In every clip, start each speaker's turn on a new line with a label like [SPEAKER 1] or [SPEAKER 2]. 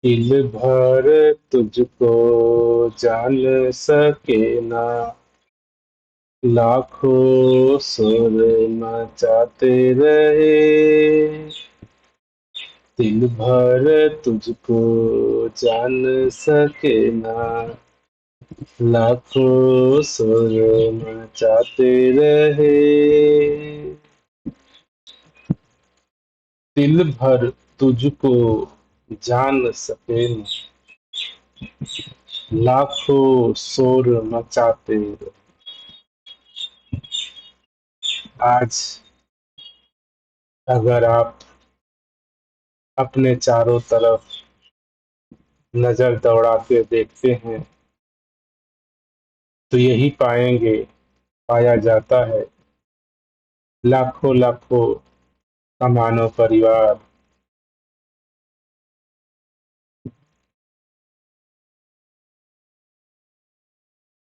[SPEAKER 1] दिल भर तुझको जान सके ना, लाखों सुर मचाते रहे। दिल भर तुझको जान सके ना, लाखों सुर मचाते रहे। दिल भर तुझको जान सके ना, लाखों शोर मचाते रहे। आज अगर आप अपने चारों तरफ नजर दौड़ा के देखते हैं तो यही पाएंगे, पाया जाता है लाखों लाखों का मानव परिवार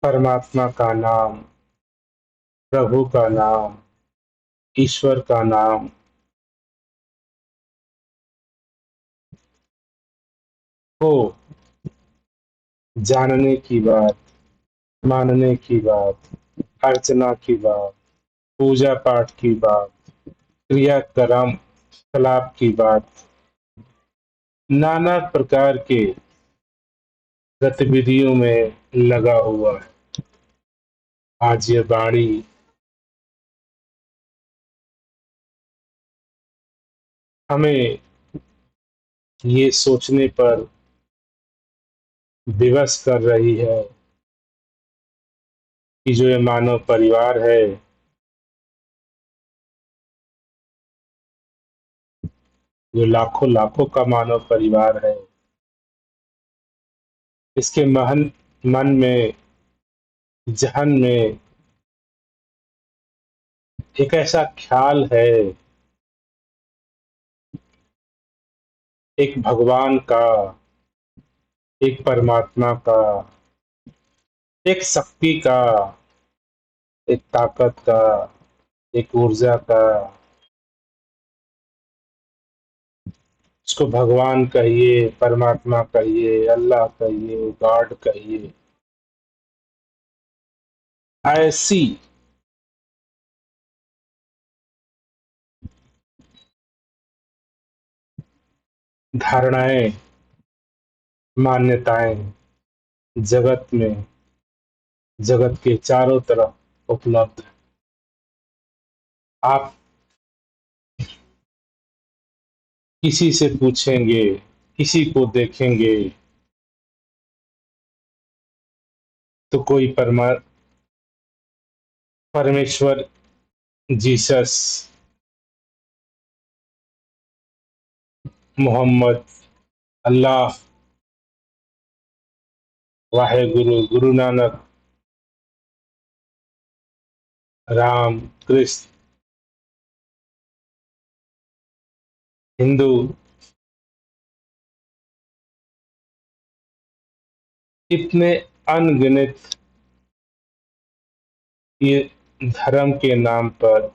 [SPEAKER 1] परमात्मा का नाम, प्रभु का नाम, ईश्वर का नाम को जानने की बात, मानने की बात, अर्चना की बात, पूजा पाठ की बात, क्रियाक्रम कलाप की बात, नाना प्रकार के गतिविधियों में लगा हुआ है। आज ये वाणी हमें ये सोचने पर विवश कर रही है कि जो ये मानव परिवार है, जो लाखों लाखों का मानव परिवार है, इसके महन मन में, जहन में एक ऐसा ख्याल है, एक भगवान का, एक परमात्मा का, एक शक्ति का, एक ताकत का, एक ऊर्जा का। उसको भगवान कहिए, परमात्मा कहिए, अल्लाह कहिए, गॉड कहिए, ऐसी धारणाएं, मान्यताएं जगत में, जगत के चारों तरफ उपलब्ध है। आप किसी से पूछेंगे, किसी को देखेंगे तो कोई परमेश्वर, जीसस, मोहम्मद, अल्लाह, वाहे गुरु, गुरु नानक, राम, कृष्ण, हिंदू, इतने अनगिनत ये धर्म के नाम पर,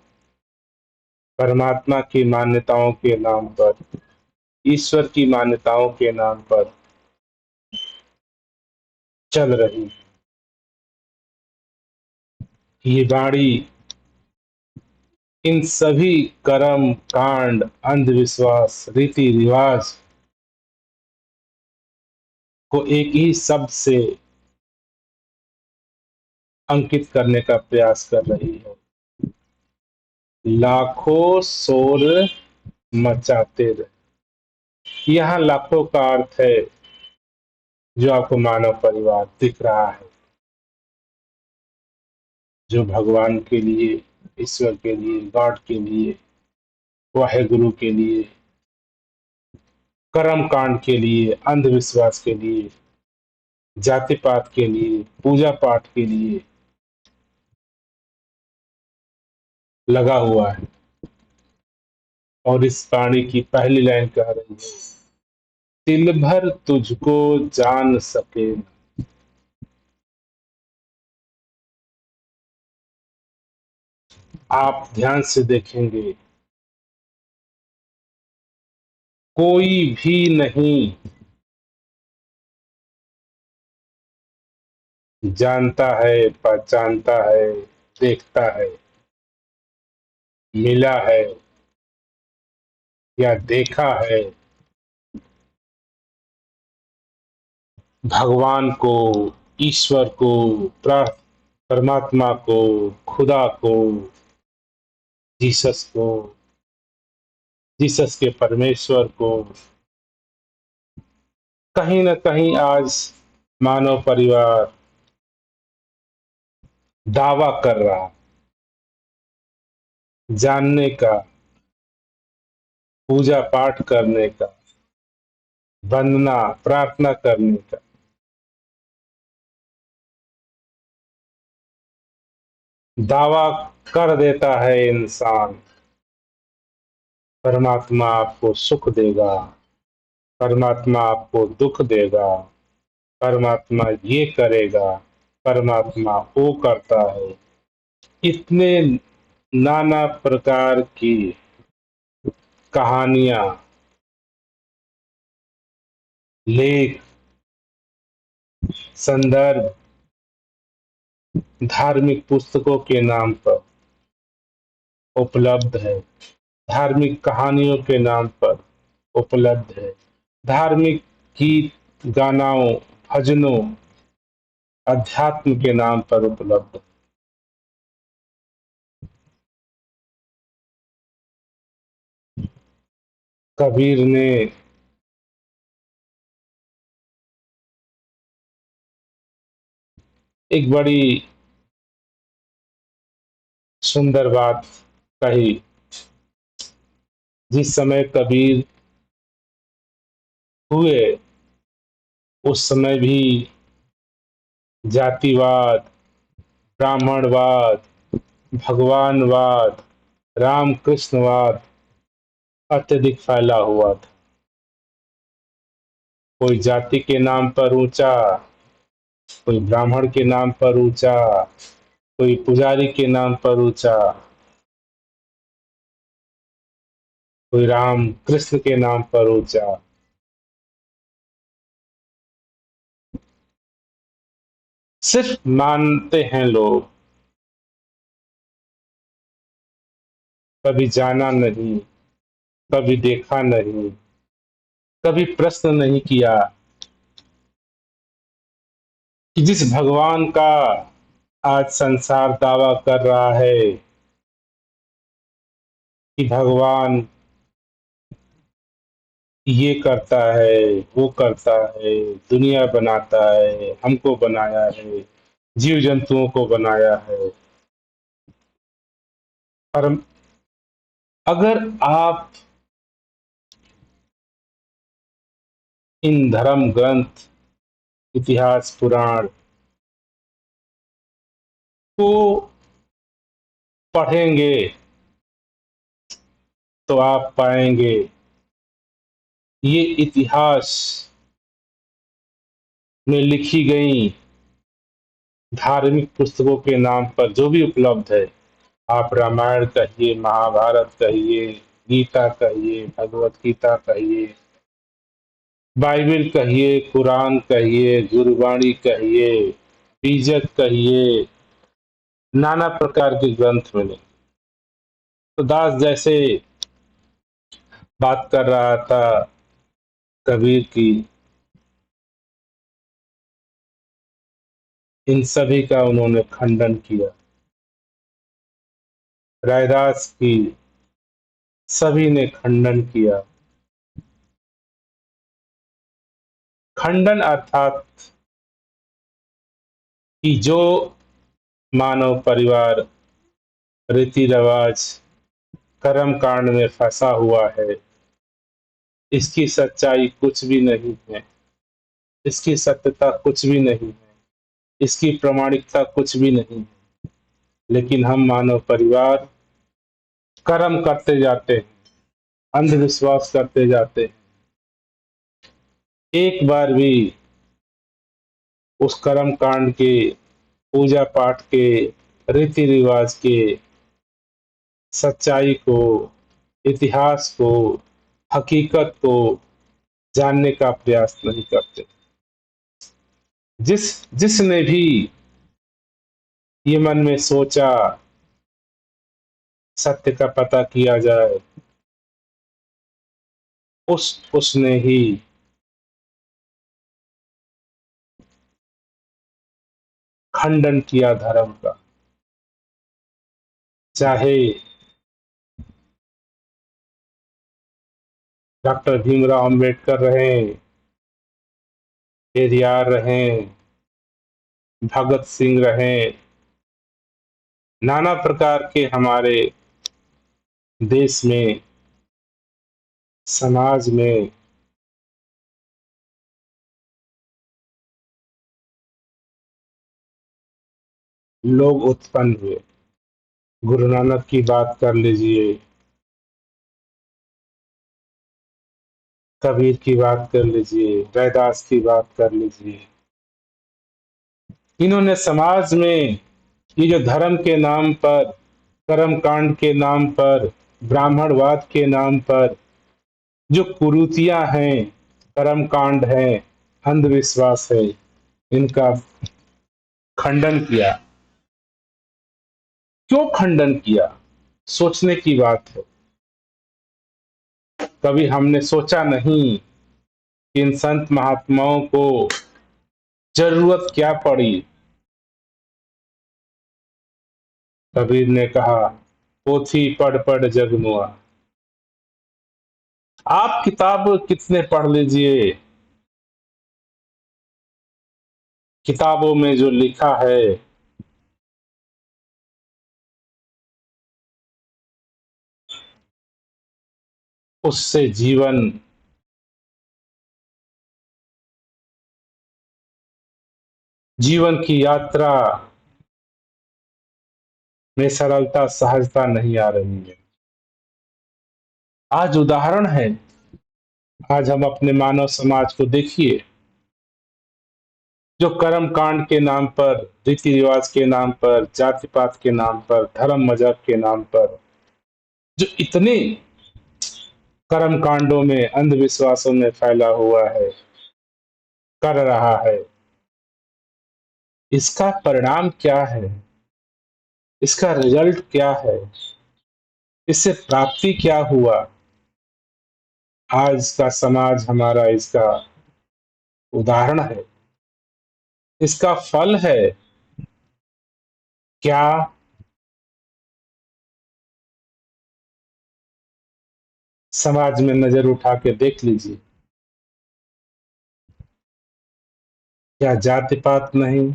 [SPEAKER 1] परमात्मा की मान्यताओं के नाम पर, ईश्वर की मान्यताओं के नाम पर चल रही ये वाणी इन सभी कर्म कांड, अंधविश्वास, रीति रिवाज को एक ही शब्द से अंकित करने का प्रयास कर रही है। लाखों शोर मचाते रहे। यहाँ लाखों का अर्थ है जो आपको मानव परिवार दिख रहा है, जो भगवान के लिए, ईश्वर के लिए, गॉड के लिए, वाहेगुरु के लिए, कर्म कांड के लिए, अंधविश्वास के लिए, जाति पात के लिए, पूजा पाठ के लिए लगा हुआ है। और इस वाणी की पहली लाइन कह रही है, दिल भर तुझको जान सके। आप ध्यान से देखेंगे, कोई भी नहीं जानता है, पहचानता है, देखता है, मिला है या देखा है भगवान को, ईश्वर को, परमात्मा को, खुदा को, जीसस को, जीसस के परमेश्वर को। कहीं न कहीं आज मानव परिवार दावा कर रहा जानने का, पूजा पाठ करने का, वंदना प्रार्थना करने का। दावा कर देता है इंसान, परमात्मा आपको सुख देगा, परमात्मा आपको दुख देगा, परमात्मा ये करेगा, परमात्मा वो करता है। इतने नाना प्रकार की कहानियां, लेख, संदर्भ धार्मिक पुस्तकों के नाम पर उपलब्ध है, धार्मिक कहानियों के नाम पर उपलब्ध है, धार्मिक गीत गानाओं, भजनों, अध्यात्म के नाम पर उपलब्ध है। कबीर ने एक बड़ी सुंदर बात कही। जिस समय कबीर हुए उस समय भी जातिवाद, ब्राह्मणवाद, भगवानवाद, रामकृष्णवाद अत्यधिक फैला हुआ था। कोई जाति के नाम पर ऊंचा, कोई ब्राह्मण के नाम पर ऊंचा, कोई पुजारी के नाम पर ऊंचा, कोई राम कृष्ण के नाम पर ऊंचा। सिर्फ मानते हैं लोग, कभी जाना नहीं, कभी देखा नहीं, कभी प्रश्न नहीं किया कि जिस भगवान का आज संसार दावा कर रहा है कि भगवान ये करता है, वो करता है, दुनिया बनाता है, हमको बनाया है, जीव जंतुओं को बनाया है। पर अगर आप इन धर्म ग्रंथ, इतिहास, पुराण को पढ़ेंगे तो आप पाएंगे ये इतिहास में लिखी गई धार्मिक पुस्तकों के नाम पर जो भी उपलब्ध है, आप रामायण कहिए, महाभारत कहिए, गीता कहिए, भगवत गीता कहिए, बाइबल कहिए, कुरान कहिए, गुरबाणी कहिए, बीजक कहिए, नाना प्रकार के ग्रंथ मिले। तो दास जैसे बात कर रहा था कबीर की, इन सभी का उन्होंने खंडन किया। रैदास की सभी ने खंडन किया। खंडन अर्थात कि जो मानव परिवार रीति रिवाज कर्म कांड में फंसा हुआ है, इसकी सच्चाई कुछ भी नहीं है, इसकी सत्यता कुछ भी नहीं है, इसकी प्रामाणिकता कुछ भी नहीं है। लेकिन हम मानव परिवार कर्म करते जाते हैं, अंधविश्वास करते जाते हैं, एक बार भी उस कर्म कांड के, पूजा पाठ के, रीति रिवाज के सच्चाई को, इतिहास को, हकीकत को जानने का प्रयास नहीं करते। जिसने भी ये मन में सोचा सत्य का पता किया जाए, उसने ही खंडन किया धर्म का। चाहे डॉक्टर भीमराव अंबेडकर रहें, पेरियार रहें, भगत सिंह रहें, नाना प्रकार के हमारे देश में, समाज में लोग उत्पन्न हुए। गुरु नानक की बात कर लीजिए, कबीर की बात कर लीजिए, रैदास की बात कर लीजिए। इन्होंने समाज में ये जो धर्म के नाम पर, कर्म कांड के नाम पर, ब्राह्मणवाद के नाम पर जो कुरीतियां हैं, कर्म कांड है, अंधविश्वास है, इनका खंडन किया। क्यों खंडन किया? सोचने की बात है। कभी हमने सोचा नहीं कि इन संत महात्माओं को जरूरत क्या पड़ी। कबीर ने कहा, पोथी पढ़ पढ़ जगमुआ। आप किताब कितने पढ़ लीजिए, किताबों में जो लिखा है उससे जीवन की यात्रा में सरलता सहजता नहीं आ रही है। आज उदाहरण है, आज हम अपने मानव समाज को देखिए, जो कर्म कांड के नाम पर, रीति रिवाज के नाम पर, जाति पात के नाम पर, धर्म मजहब के नाम पर जो इतने कर्म कांडों में, अंधविश्वासों में फैला हुआ है, कर रहा है, इसका परिणाम क्या है? इसका रिजल्ट क्या है? इससे प्राप्ति क्या हुआ? आज का समाज हमारा इसका उदाहरण है, इसका फल है। क्या समाज में नजर उठा के देख लीजिए, क्या जाति पात नहीं,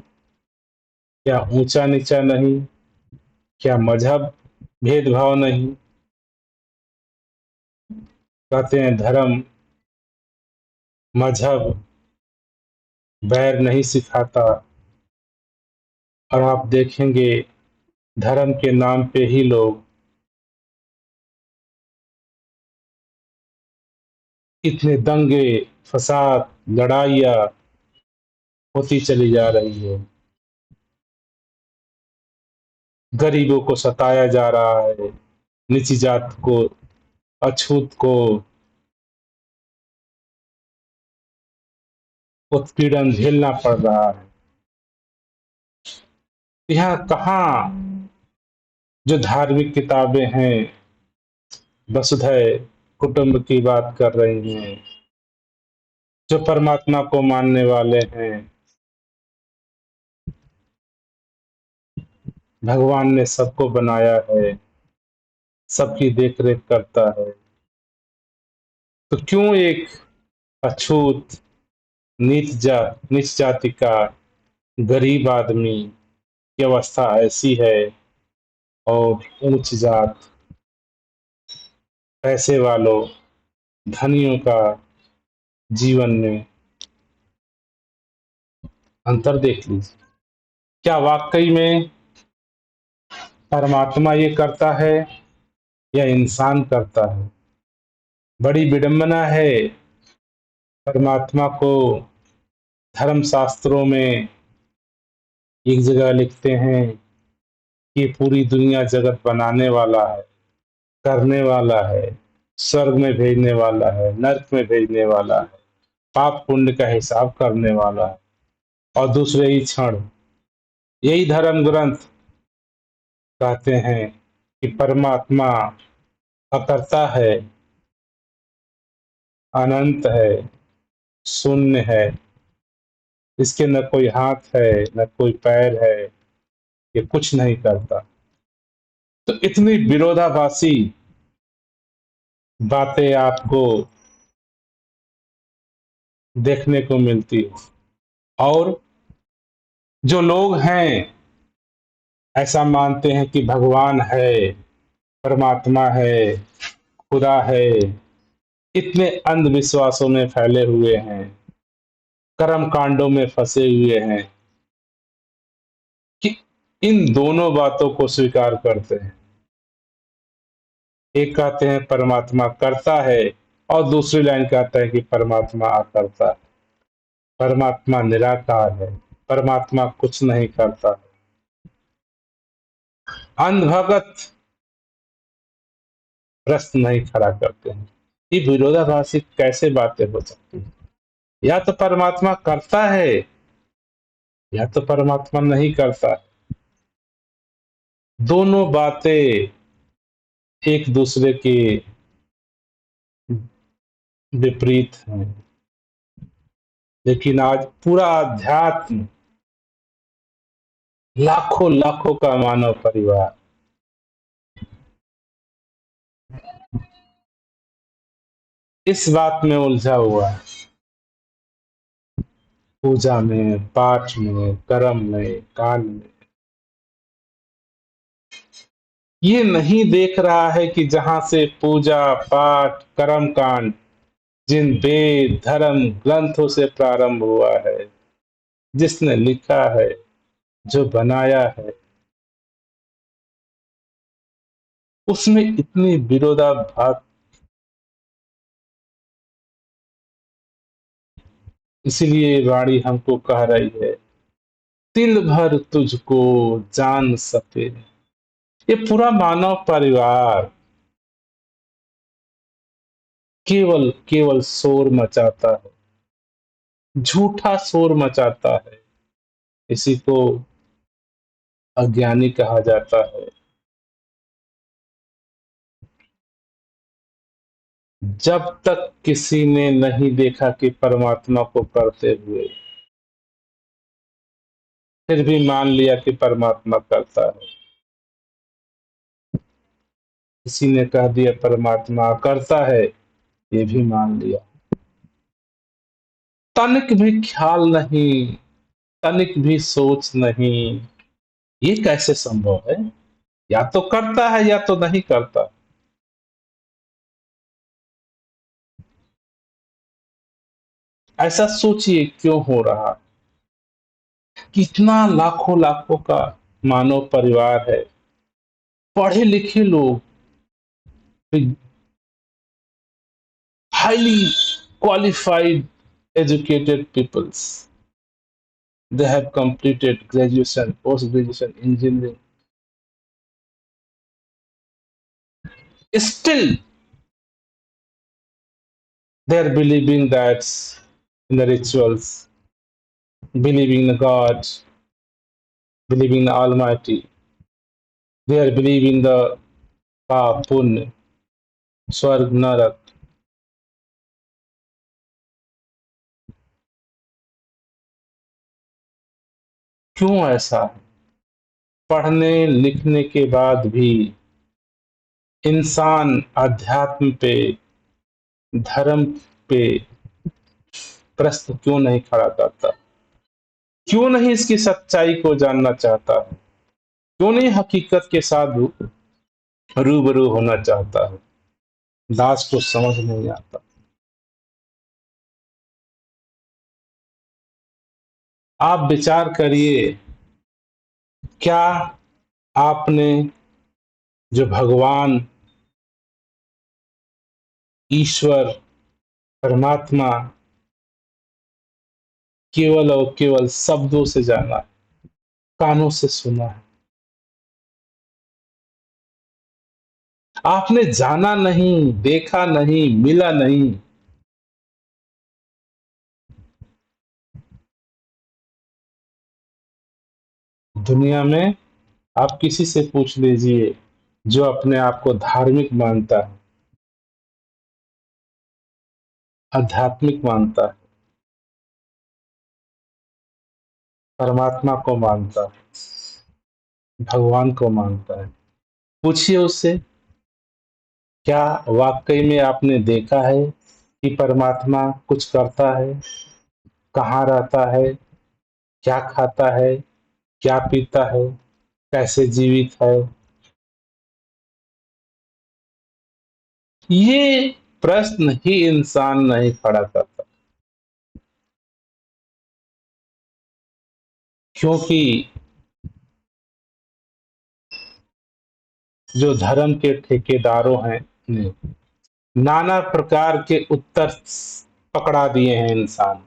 [SPEAKER 1] क्या ऊंचा नीचा नहीं, क्या मजहब भेदभाव नहीं। कहते हैं धर्म मजहब बैर नहीं सिखाता, और आप देखेंगे धर्म के नाम पे ही लोग इतने दंगे, फसाद, लड़ाइयाँ होती चली जा रही है। गरीबों को सताया जा रहा है, निची जात को, अछूत को उत्पीड़न झेलना पड़ रहा है। यहाँ कहाँ जो धार्मिक किताबें हैं, वसुधैव कुटुंब की बात कर रही हैं, जो परमात्मा को मानने वाले हैं, भगवान ने सबको बनाया है, सबकी देख रेख करता है, तो क्यों एक अछूत, नीच जाति का गरीब आदमी की अवस्था ऐसी है, और उच्च जात, पैसे वालों, धनियों का जीवन में अंतर देख लीजिए। क्या वाकई में परमात्मा ये करता है या इंसान करता है? बड़ी विडंबना है। परमात्मा को धर्म शास्त्रों में एक जगह लिखते हैं कि पूरी दुनिया जगत बनाने वाला है, करने वाला है, स्वर्ग में भेजने वाला है, नरक में भेजने वाला है, पाप पुण्य का हिसाब करने वाला है। और दूसरे ही क्षण यही धर्म ग्रंथ कहते हैं कि परमात्मा अकर्ता है, अनंत है, शून्य है, इसके न कोई हाथ है, न कोई पैर है, ये कुछ नहीं करता। तो इतनी विरोधाभासी बातें आपको देखने को मिलती है। और जो लोग हैं ऐसा मानते हैं कि भगवान है, परमात्मा है, खुदा है, इतने अंधविश्वासों में फैले हुए हैं, कर्म कांडों में फंसे हुए हैं कि इन दोनों बातों को स्वीकार करते हैं। एक कहते हैं परमात्मा करता है और दूसरी लाइन कहता है कि परमात्मा अकर्ता है, परमात्मा निराकार है, परमात्मा कुछ नहीं करता। अंधभगत प्रश्न नहीं खड़ा करते हैं। ये विरोधाभासी कैसे बातें हो सकती हैं? या तो परमात्मा करता है या तो परमात्मा नहीं करता। दोनों बातें एक दूसरे के विपरीत हैं। लेकिन आज पूरा अध्यात्म, लाखों लाखों का मानव परिवार इस बात में उलझा हुआ है। पूजा में, पाठ में, कर्म में, कांड में ये नहीं देख रहा है कि जहां से पूजा पाठ कर्म कांड जिन वेद धर्म ग्रंथों से प्रारंभ हुआ है, जिसने लिखा है, जो बनाया है, उसमें इतनी विरोधाभास। इसलिए वाणी हमको कह रही है, तिल भर तुझको जान सके। ये पूरा मानव परिवार केवल केवल शोर मचाता है, झूठा शोर मचाता है। इसी को अज्ञानी कहा जाता है। जब तक किसी ने नहीं देखा कि परमात्मा को करते हुए, फिर भी मान लिया कि परमात्मा करता है। किसी ने कह दिया परमात्मा करता है, ये भी मान लिया। तनिक भी ख्याल नहीं, तनिक भी सोच नहीं। ये कैसे संभव है? या तो करता है या तो नहीं करता। ऐसा सोचिए क्यों हो रहा। कितना लाखों लाखों का मानव परिवार है, पढ़े लिखे लोग, highly qualified educated peoples. They have completed graduation, post graduation, engineering. Still, they are believing that in the rituals, believing in God, believing in the Almighty. They are believing the पाप पुण्य, स्वर्ग नरक। क्यों ऐसा है? पढ़ने लिखने के बाद भी इंसान अध्यात्म पे, धर्म पे प्रश्न क्यों नहीं खड़ा करता? क्यों नहीं इसकी सच्चाई को जानना चाहता है? क्यों नहीं हकीकत के साथ रूबरू होना चाहता है? दास को समझ नहीं आता। आप विचार करिए, क्या आपने जो भगवान, ईश्वर, परमात्मा केवल और केवल शब्दों से जाना है, कानों से सुना है? आपने जाना नहीं, देखा नहीं, मिला नहीं। दुनिया में आप किसी से पूछ लीजिए जो अपने आप को धार्मिक मानता है, आध्यात्मिक मानता है, परमात्मा को मानता है, भगवान को मानता है, पूछिए उससे, क्या वाकई में आपने देखा है कि परमात्मा कुछ करता है, कहाँ रहता है, क्या खाता है, क्या पीता है, कैसे जीवित है? ये प्रश्न ही इंसान नहीं खड़ा करता, क्योंकि जो धर्म के ठेकेदारों हैं ने नाना प्रकार के उत्तर पकड़ा दिए हैं इंसान को।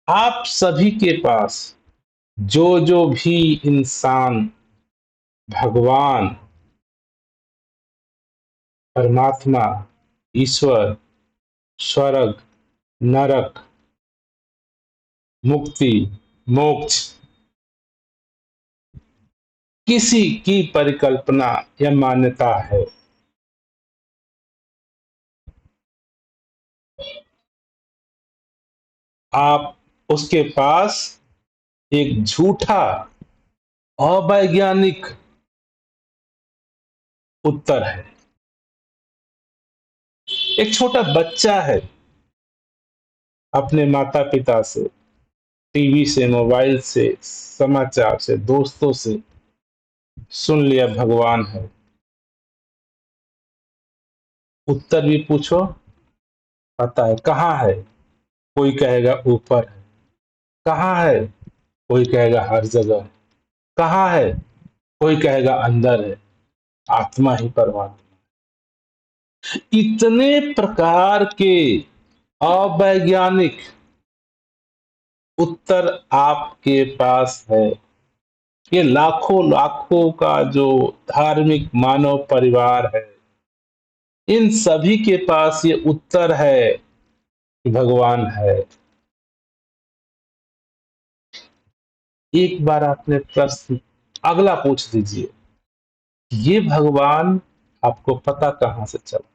[SPEAKER 1] आप सभी के पास जो जो भी इंसान भगवान, परमात्मा, ईश्वर, स्वर्ग, नरक, मुक्ति, मोक्ष, किसी की परिकल्पना या मान्यता है, आप उसके पास एक झूठा अवैज्ञानिक उत्तर है। एक छोटा बच्चा है, अपने माता पिता से, टीवी से, मोबाइल से, समाचार से, दोस्तों से सुन लिया भगवान है। उत्तर भी पूछो, पता है कहाँ है, कोई कहेगा ऊपर है। कहाँ है, कोई कहेगा हर जगह है। कहाँ है, कोई कहेगा अंदर है। आत्मा ही परमात्मा। इतने प्रकार के अवैज्ञानिक उत्तर आपके पास है। ये लाखों लाखों का जो धार्मिक मानव परिवार है, इन सभी के पास ये उत्तर है कि भगवान है। एक बार आपने प्रश्न अगला पूछ दीजिए, ये भगवान आपको पता कहां से चला?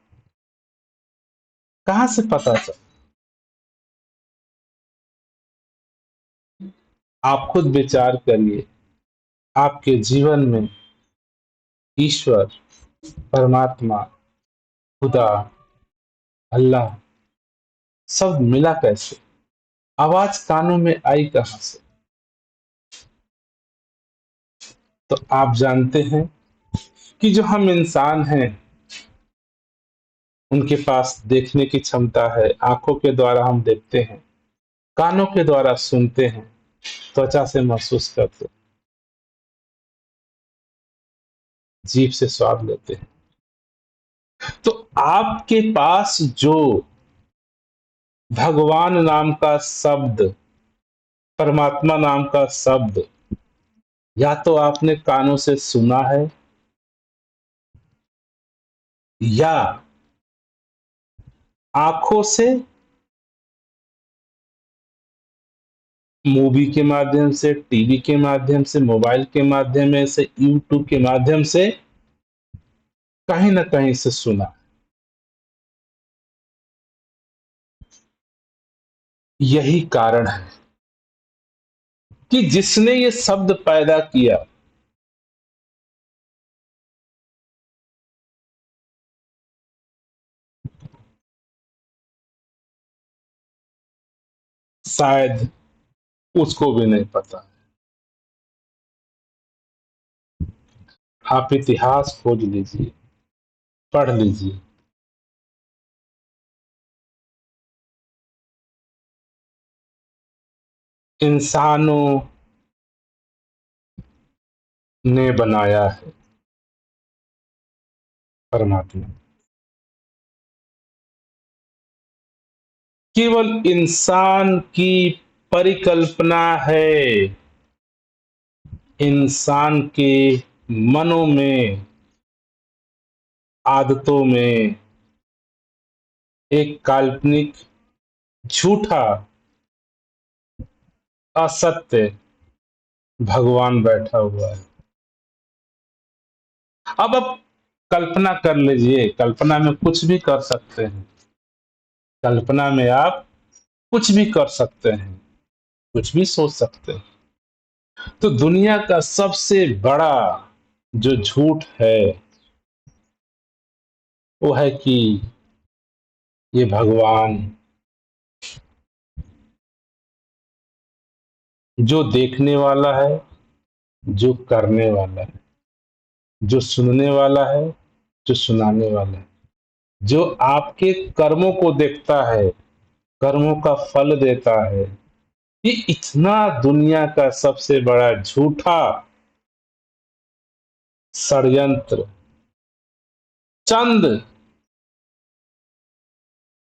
[SPEAKER 1] कहां से पता चला? आप खुद विचार करिए। आपके जीवन में ईश्वर, परमात्मा, खुदा, अल्लाह सब मिला कैसे? आवाज कानों में आई कहां से? तो आप जानते हैं कि जो हम इंसान हैं, उनके पास देखने की क्षमता है। आंखों के द्वारा हम देखते हैं, कानों के द्वारा सुनते हैं, त्वचा से महसूस करते हैं, जीभ से स्वाद लेते हैं। तो आपके पास जो भगवान नाम का शब्द, परमात्मा नाम का शब्द, या तो आपने कानों से सुना है, या आंखों से, मूवी के माध्यम से, टीवी के माध्यम से, मोबाइल के माध्यम से, यूट्यूब के माध्यम से, कहीं ना कहीं से सुना। यही कारण है कि जिसने ये शब्द पैदा किया, शायद उसको भी नहीं पता। आप इतिहास खोज लीजिए, पढ़ लीजिए। इंसानों ने बनाया है परमात्मा। केवल इंसान की परिकल्पना है, इंसान के मनों में, आदतों में एक काल्पनिक, झूठा, असत्य भगवान बैठा हुआ है। अब आप कल्पना कर लीजिए, कल्पना में कुछ भी कर सकते हैं। कल्पना में आप कुछ भी कर सकते हैं, कुछ भी सोच सकते हैं। तो दुनिया का सबसे बड़ा जो झूठ है वो है कि ये भगवान जो देखने वाला है, जो करने वाला है, जो सुनने वाला है, जो सुनाने वाला है, जो आपके कर्मों को देखता है, कर्मों का फल देता है, ये इतना दुनिया का सबसे बड़ा झूठा षड्यंत्र चंद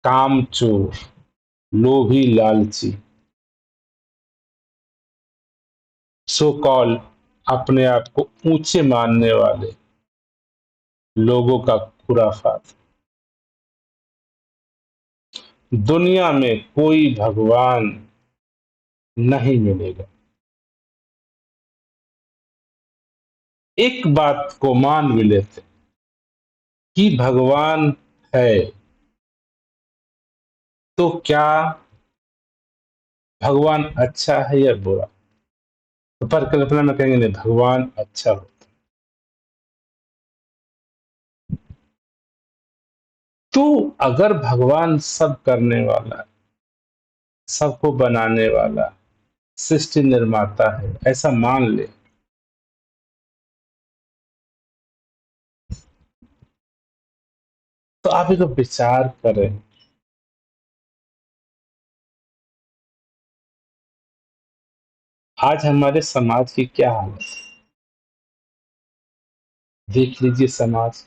[SPEAKER 1] कामचोर, लोभी, लालची, सो कॉल अपने आप को ऊंचे मानने वाले लोगों का खुराफात। दुनिया में कोई भगवान नहीं मिलेगा। एक बात को मान भी लेते कि भगवान है, तो क्या भगवान अच्छा है या बुरा? तो पर कल्पना में कहेंगे नहीं, भगवान अच्छा हो। तो अगर भगवान सब करने वाला, सबको बनाने वाला, सृष्टि निर्माता है, ऐसा मान ले, तो आप एक विचार करें। आज हमारे समाज की क्या हालत है? देख लीजिए समाज,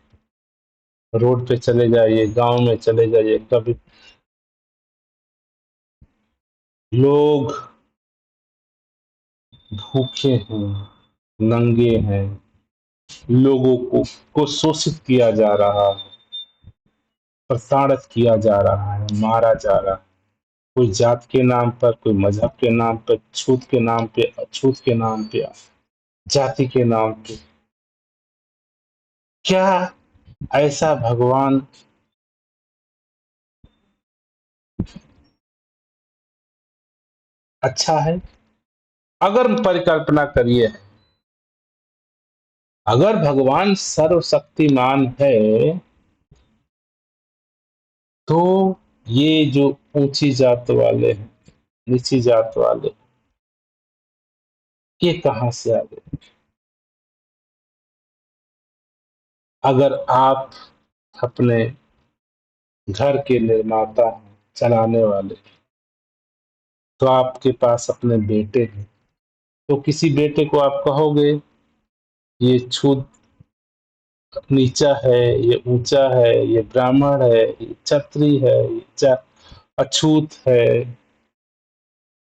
[SPEAKER 1] रोड पे चले जाइए, गांव में चले जाइए, कभी लोग भूखे हैं, नंगे हैं, लोगों को शोषित किया जा रहा है, प्रताड़ित किया जा रहा है, मारा जा रहा है। कोई जात के नाम पर, कोई मजहब के नाम पर, छूत के नाम पे, अछूत के नाम पे, जाति के नाम पे। क्या ऐसा भगवान अच्छा है? अगर परिकल्पना करिए, अगर भगवान सर्वशक्तिमान है, तो ये जो ऊंची जात वाले हैं, नीची जात वाले, ये कहां से आ गए? अगर आप अपने घर के निर्माता हैं, चलाने वाले, तो आपके पास अपने बेटे हैं, तो किसी बेटे को आप कहोगे ये छूत नीचा है, ये ऊंचा है, ये ब्राह्मण है, ये क्षत्रिय है, ये अछूत है,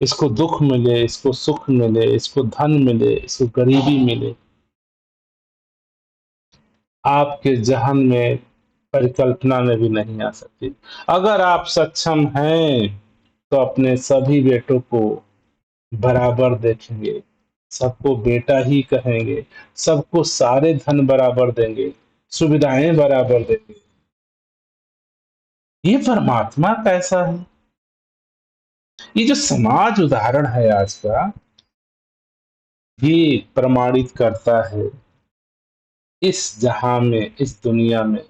[SPEAKER 1] इसको दुख मिले, इसको सुख मिले, इसको धन मिले, इसको गरीबी मिले? आपके जहन में परिकल्पना में भी नहीं आ सकती। अगर आप सक्षम हैं तो अपने सभी बेटों को बराबर देखेंगे, सबको बेटा ही कहेंगे, सबको सारे धन बराबर देंगे, सुविधाएं बराबर देंगे। ये परमात्मा कैसा है? ये जो समाज उदाहरण है आज का, ये प्रमाणित करता है इस जहां में, इस दुनिया में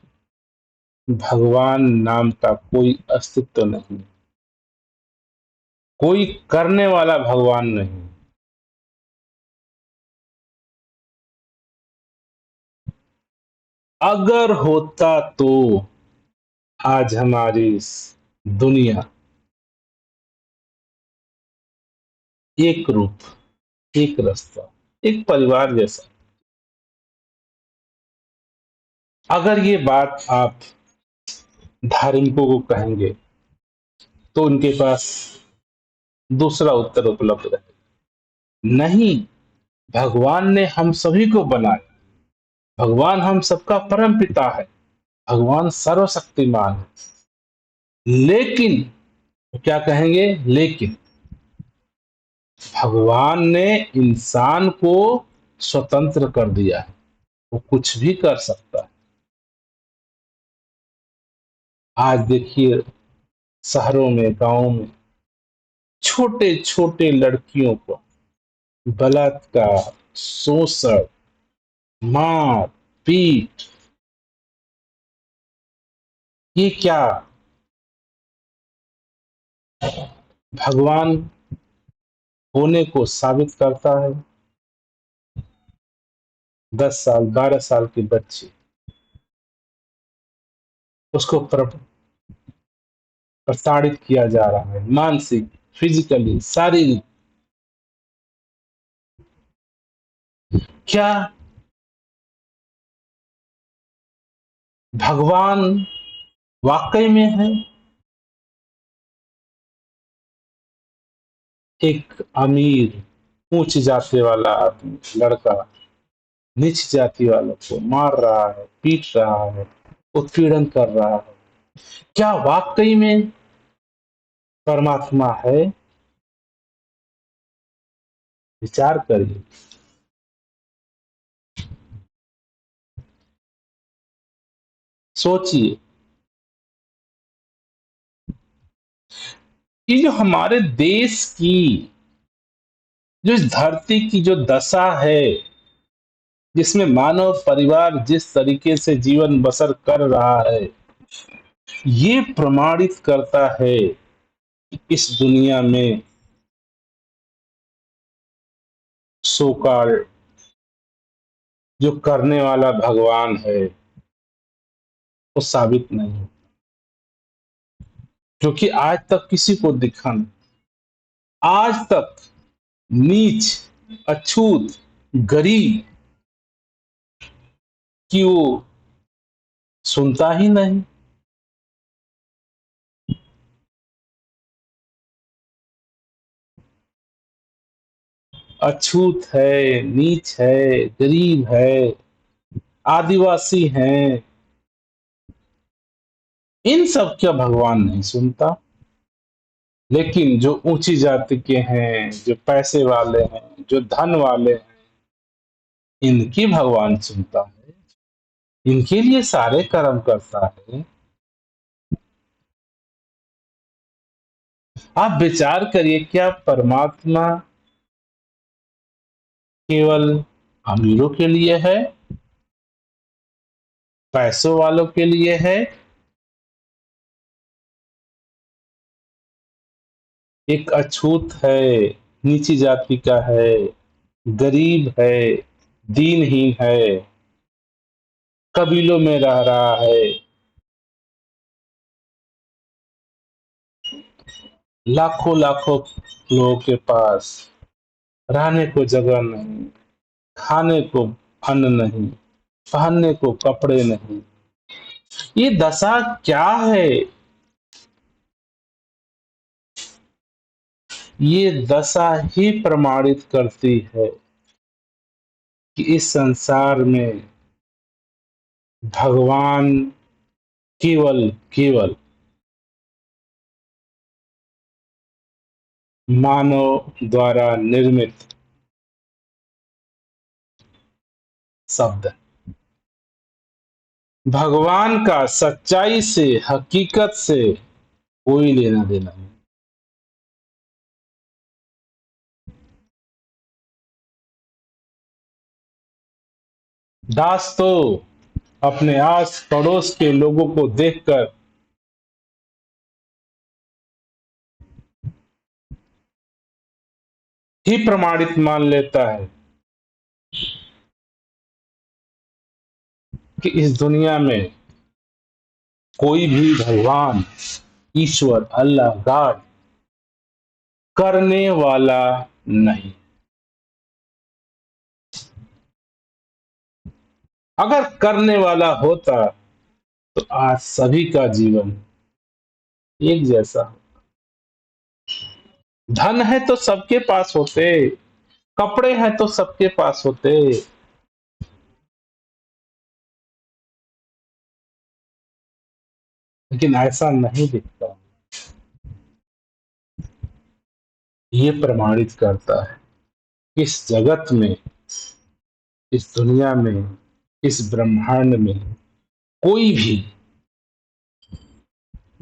[SPEAKER 1] भगवान नाम का कोई अस्तित्व नहीं, कोई करने वाला भगवान नहीं। अगर होता तो आज हमारी इस दुनिया एक रूप, एक रास्ता, एक परिवार जैसा। अगर ये बात आप धार्मिकों को कहेंगे तो उनके पास दूसरा उत्तर उपलब्ध है, नहीं, भगवान ने हम सभी को बनाया, भगवान हम सबका परम पिता है, भगवान सर्वशक्तिमान है। लेकिन क्या कहेंगे? लेकिन भगवान ने इंसान को स्वतंत्र कर दिया है, वो कुछ भी कर सकता है। आज देखिए शहरों में, गांवों में छोटे छोटे लड़कियों को बलात्कार, शोषण, मार पीट, ये क्या भगवान होने को साबित करता है? 10 साल 12 साल के बच्चे, उसको प्रताड़ित किया जा रहा है, मानसिक, फिजिकली, शारीरिक। क्या भगवान वाकई में है? एक अमीर, ऊंच जाति वाला आदमी, लड़का नीच जाति वालों को मार रहा है, पीट रहा है, उत्पीड़न कर रहा है। क्या वाकई में परमात्मा है? विचार करिए। सोचिए। ये जो हमारे देश की, जो इस धरती की जो दशा है, जिसमें मानव परिवार जिस तरीके से जीवन बसर कर रहा है, ये प्रमाणित करता है कि इस दुनिया में सोकाल जो करने वाला भगवान है वो साबित नहीं, क्योंकि आज तक किसी को दिखा नहीं। आज तक नीच, अछूत, गरीब की वो सुनता ही नहीं। अछूत है, नीच है, गरीब है, आदिवासी हैं, इन सब क्या भगवान नहीं सुनता? लेकिन जो ऊंची जाति के हैं, जो पैसे वाले हैं, जो धन वाले हैं, इनकी भगवान सुनता है, इनके लिए सारे कर्म करता है। आप विचार करिए, क्या परमात्मा केवल अमीरों के लिए है, पैसों वालों के लिए है? एक अछूत है, नीची जाति का है, गरीब है, दीनहीन है, कबीलों में रह रहा है, लाखों लाखों लोगों के पास रहने को जगह नहीं, खाने को अन्न नहीं, पहनने को कपड़े नहीं। ये दशा क्या है? ये दशा ही प्रमाणित करती है कि इस संसार में भगवान केवल केवल मानव द्वारा निर्मित शब्द है। भगवान का सच्चाई से, हकीकत से कोई लेना देना नहीं। दास तो अपने आस पड़ोस के लोगों को देखकर ही प्रमाणित मान लेता है कि इस दुनिया में कोई भी भगवान, ईश्वर, अल्लाह, गॉड करने वाला नहीं। अगर करने वाला होता तो आज सभी का जीवन एक जैसा। धन है तो सबके पास होते, कपड़े हैं तो सबके पास होते, लेकिन ऐसा नहीं दिखता। ये प्रमाणित करता है कि इस जगत में, इस दुनिया में, इस ब्रह्मांड में कोई भी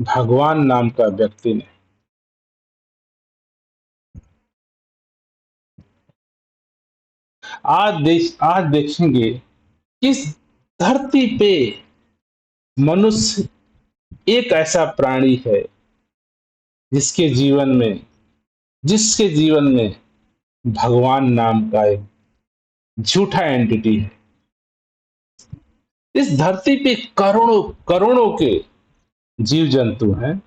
[SPEAKER 1] भगवान नाम का व्यक्ति नहीं। आज देखेंगे कि इस धरती पे मनुष्य एक ऐसा प्राणी है जिसके जीवन में भगवान नाम का एक झूठा एंटिटी है। इस धरती पे करोड़ों करोड़ों के जीव जंतु हैं,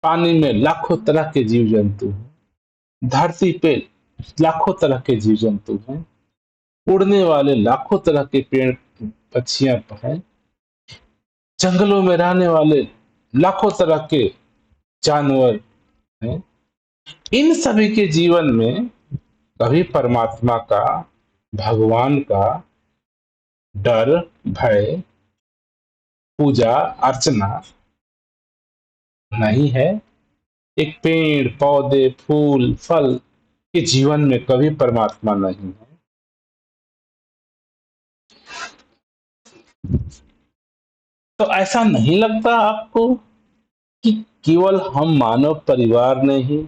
[SPEAKER 1] पानी में लाखों तरह के जीव जंतु हैं, धरती पे लाखों तरह के जीव जंतु हैं, उड़ने वाले लाखों तरह के पेड़ पक्षियां हैं, जंगलों में रहने वाले लाखों तरह के जानवर हैं। इन सभी के जीवन में कभी परमात्मा का, भगवान का डर, भय, पूजा अर्चना नहीं है। एक पेड़ पौधे फूल फल के जीवन में कभी परमात्मा नहीं है। तो ऐसा नहीं लगता आपको कि केवल हम मानव परिवार ने ही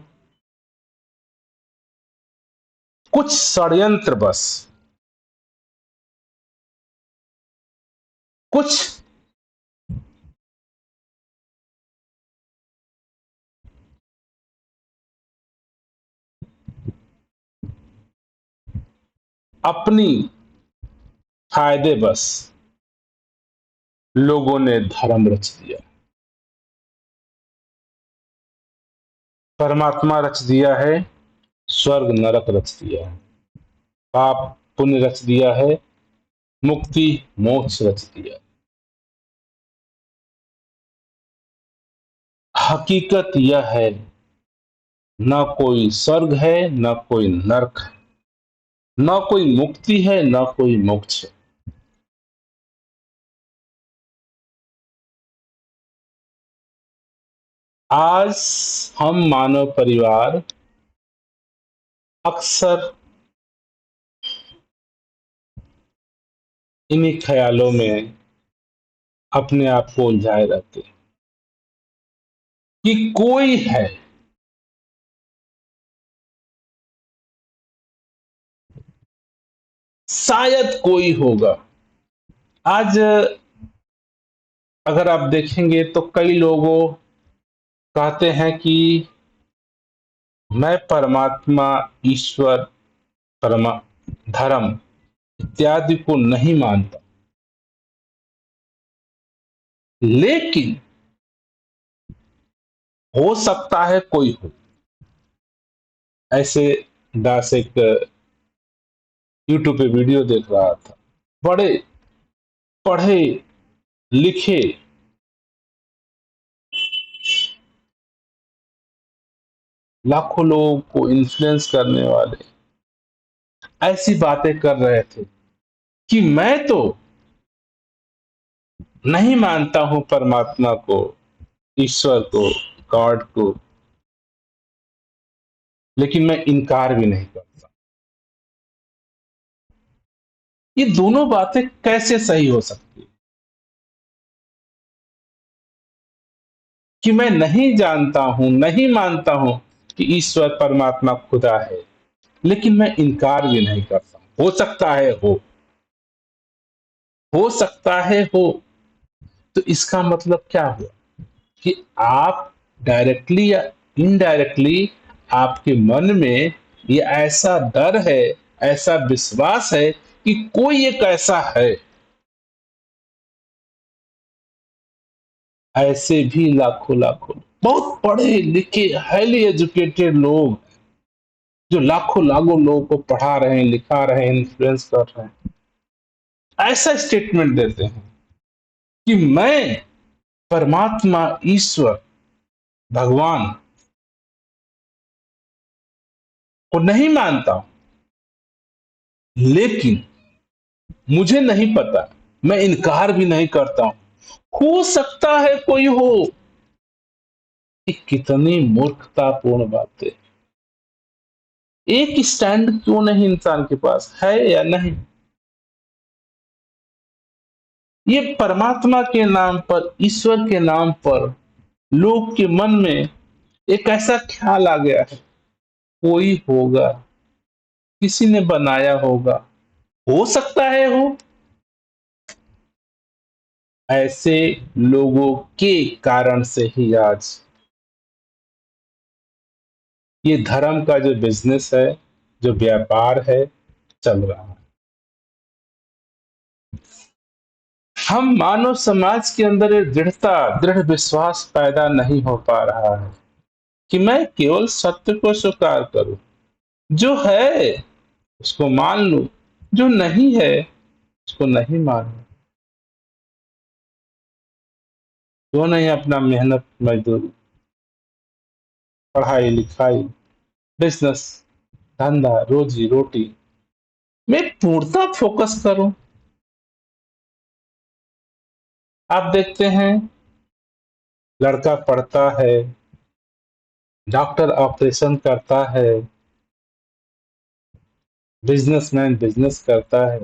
[SPEAKER 1] कुछ षड्यंत्र बस, कुछ अपनी फायदे बस लोगों ने धर्म रच दिया, परमात्मा रच दिया है, स्वर्ग नरक रच दिया है, पाप पुण्य रच दिया है, मुक्ति मोक्ष रच दिया। हकीकत यह है, न कोई स्वर्ग है न कोई नरक है, न कोई मुक्ति है न कोई मोक्ष है। आज हम मानव परिवार अक्सर इन्हीं ख्यालों में अपने आप को उलझाए रहते हैं कि कोई है, शायद कोई होगा। आज अगर आप देखेंगे तो कई लोगों कहते हैं कि मैं परमात्मा, ईश्वर, परमा धर्म इत्यादि को नहीं मानता, लेकिन हो सकता है कोई हो। ऐसे दास एक यूट्यूब पे वीडियो देख रहा था, बड़े पढ़े लिखे लाखों लोगों को इन्फ्लुएंस करने वाले ऐसी बातें कर रहे थे कि मैं तो नहीं मानता हूं परमात्मा को, ईश्वर को, गॉड को, लेकिन मैं इनकार भी नहीं करता। ये दोनों बातें कैसे सही हो सकती है कि मैं नहीं जानता हूं, नहीं मानता हूं कि ईश्वर परमात्मा खुदा है, लेकिन मैं इनकार भी नहीं करता। हो सकता है हो सकता है हो। तो इसका मतलब क्या हुआ कि आप डायरेक्टली या इनडायरेक्टली आपके मन में ये ऐसा डर है, ऐसा विश्वास है कि कोई एक ऐसा है। ऐसे भी लाखों लाखों बहुत पढ़े लिखे हाईली एजुकेटेड लोग जो लाखों लाखों लोगों को पढ़ा रहे हैं, लिखा रहे हैं, इन्फ्लुएंस कर रहे हैं, ऐसा स्टेटमेंट देते हैं कि मैं परमात्मा, ईश्वर, भगवान को नहीं मानता, लेकिन मुझे नहीं पता, मैं इनकार भी नहीं करता हूं, हो सकता है कोई हो। ये कितनी मूर्खतापूर्ण बात है। एक स्टैंड क्यों नहीं इंसान के पास है या नहीं? ये परमात्मा के नाम पर, ईश्वर के नाम पर लोग के मन में एक ऐसा ख्याल आ गया है, कोई होगा, किसी ने बनाया होगा, हो सकता है हो। ऐसे लोगों के कारण से ही आज ये धर्म का जो बिजनेस है, जो व्यापार है, चल रहा है। हम मानव समाज के अंदर एक दृढ़ विश्वास पैदा नहीं हो पा रहा है कि मैं केवल सत्य को स्वीकार करूं, जो है उसको मान लूं, जो नहीं है उसको नहीं मानूं। क्यों नहीं अपना मेहनत मजदूरी, पढ़ाई लिखाई, बिजनेस, धंधा, रोजी रोटी में पूर्णता फोकस करूं? आप देखते हैं, लड़का पढ़ता है, डॉक्टर ऑपरेशन करता है, बिजनेसमैन बिजनेस करता है,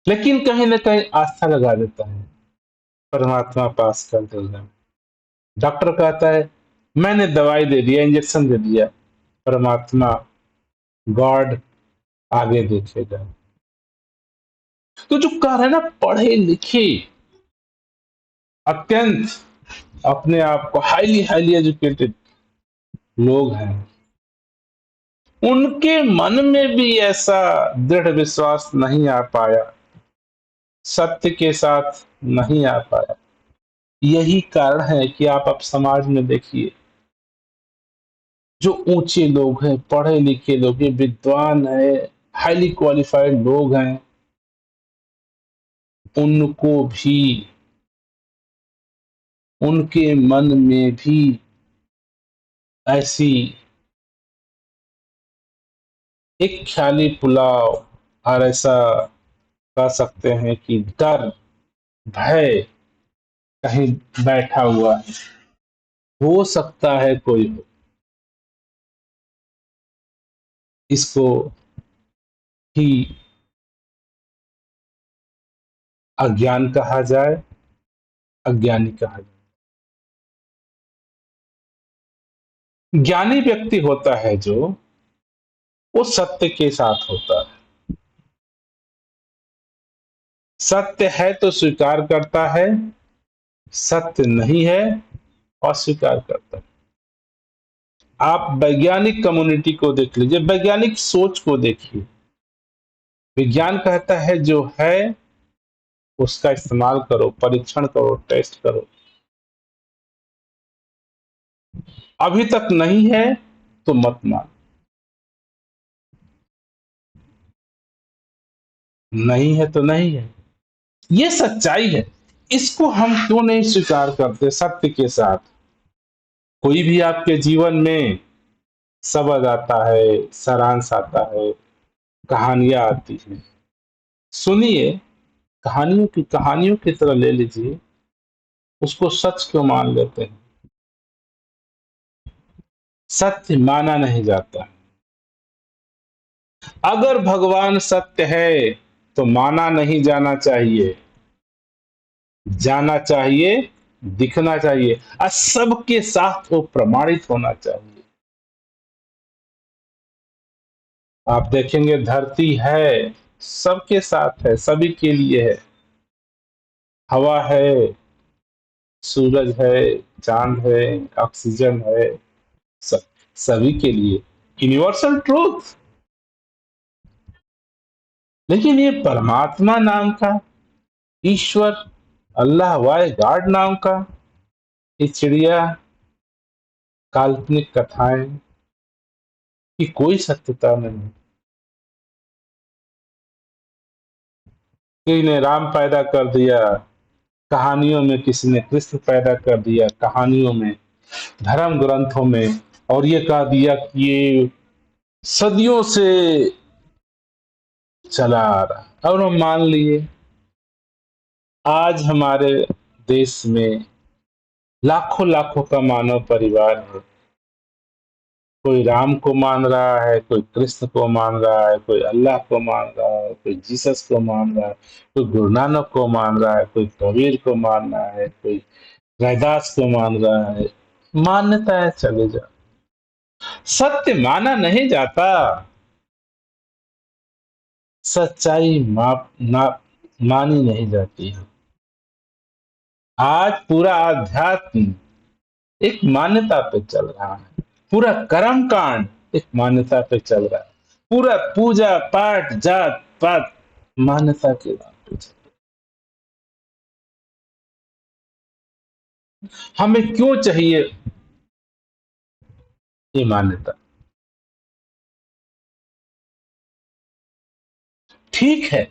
[SPEAKER 1] लेकिन कहीं ना कहीं आस्था लगा देता है, परमात्मा पास कर देगा। डॉक्टर कहता है मैंने दवाई दे दिया, इंजेक्शन दे दिया, परमात्मा, गॉड आगे देखेगा। तो जो कह रहे हैं ना, पढ़े लिखे, अत्यंत अपने आप को हाईली हाईली एजुकेटेड लोग हैं, उनके मन में भी ऐसा दृढ़ विश्वास नहीं आ पाया, सत्य के साथ नहीं आ पाया। यही कारण है कि आप अब समाज में देखिए, जो ऊंचे लोग हैं, पढ़े लिखे लोग हैं, विद्वान हैं, हाईली क्वालिफाइड लोग हैं, उनको भी, उनके मन में भी ऐसी एक ख्याली पुलाव, और ऐसा कह सकते हैं कि डर, भय कहीं बैठा हुआ है, हो सकता है कोई हो। इसको ही अज्ञान कहा जाए, अज्ञानी कहा जाए। ज्ञानी व्यक्ति होता है जो, वो सत्य के साथ होता है, सत्य है तो स्वीकार करता है, सत्य नहीं है अस्वीकार करता है। आप वैज्ञानिक कम्युनिटी को देख लीजिए, वैज्ञानिक सोच को देखिए। विज्ञान कहता है जो है उसका इस्तेमाल करो, परीक्षण करो, टेस्ट करो। अभी तक नहीं है तो मत मान, नहीं है तो नहीं है, ये सच्चाई है। इसको हम क्यों नहीं स्वीकार करते सत्य के साथ? कोई भी आपके जीवन में शब्द आता है, सारांश आता है, कहानियां आती हैं, सुनिए, कहानियों की तरह ले लीजिए, उसको सच क्यों मान लेते हैं? सत्य माना नहीं जाता। अगर भगवान सत्य है तो माना नहीं जाना चाहिए, जाना चाहिए, दिखना चाहिए, और सबके साथ वो प्रमाणित होना चाहिए। आप देखेंगे धरती है, सबके साथ है, सभी के लिए है, हवा है, सूरज है, चांद है, ऑक्सीजन है, सब, सभी के लिए, यूनिवर्सल ट्रूथ। लेकिन ये परमात्मा नाम का, ईश्वर, अल्लाह वाय गॉड नाम का ये चिड़िया, काल्पनिक कथाएं की कोई सत्यता नहीं। किसी ने राम पैदा कर दिया कहानियों में, किसी ने कृष्ण पैदा कर दिया कहानियों में, धर्म ग्रंथों में, और ये कह दिया कि ये सदियों से चला आ रहा, और हम मान लिए। आज हमारे देश में लाखों लाखों का मानव परिवार है, कोई राम को मान रहा है, कोई कृष्ण को मान रहा है, कोई अल्लाह को मान रहा है, कोई जीसस को मान रहा है, कोई गुरु नानक को मान रहा है, कोई कबीर को मान रहा है, कोई रैदास को मान रहा है। मान्यता है, चले जा। सत्य माना नहीं जाता, सच्चाई मानी नहीं जाती है। आज पूरा अध्यात्म एक मान्यता पे चल रहा है, पूरा कर्म कांड एक मान्यता पे चल रहा है, पूरा पूजा पाठ जात पात मान्यता के नाम पे चल रहा है। हमें क्यों चाहिए ये मान्यता? ठीक है,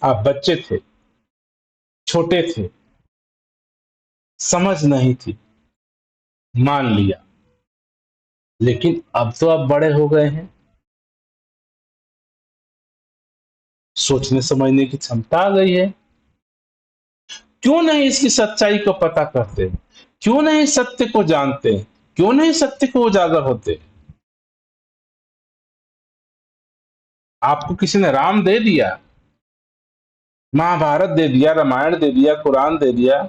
[SPEAKER 1] आप बच्चे थे, छोटे थे, समझ नहीं थी, मान लिया। लेकिन अब तो आप बड़े हो गए हैं, सोचने समझने की क्षमता आ गई है। क्यों नहीं इसकी सच्चाई को पता करते? क्यों नहीं सत्य को जानते? क्यों नहीं सत्य को उजागर होते? आपको किसी ने राम दे दिया, महाभारत दे दिया, रामायण दे दिया, कुरान दे दिया,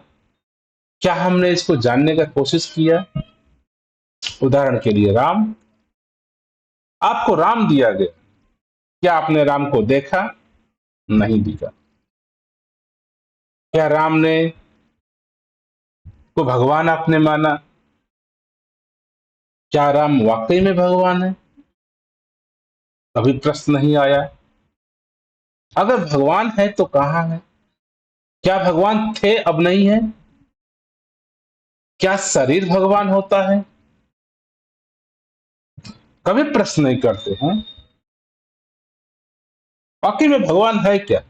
[SPEAKER 1] क्या हमने इसको जानने का कोशिश किया? उदाहरण के लिए राम, आपको राम दिया गया, क्या आपने राम को देखा? नहीं दिखा। क्या राम ने को भगवान आपने माना? क्या राम वाकई में भगवान है? कभी प्रश्न नहीं आया। अगर भगवान है तो कहां है? क्या भगवान थे अब नहीं है? क्या शरीर भगवान होता है? कभी प्रश्न नहीं करते हैं। वाकई में भगवान है क्या?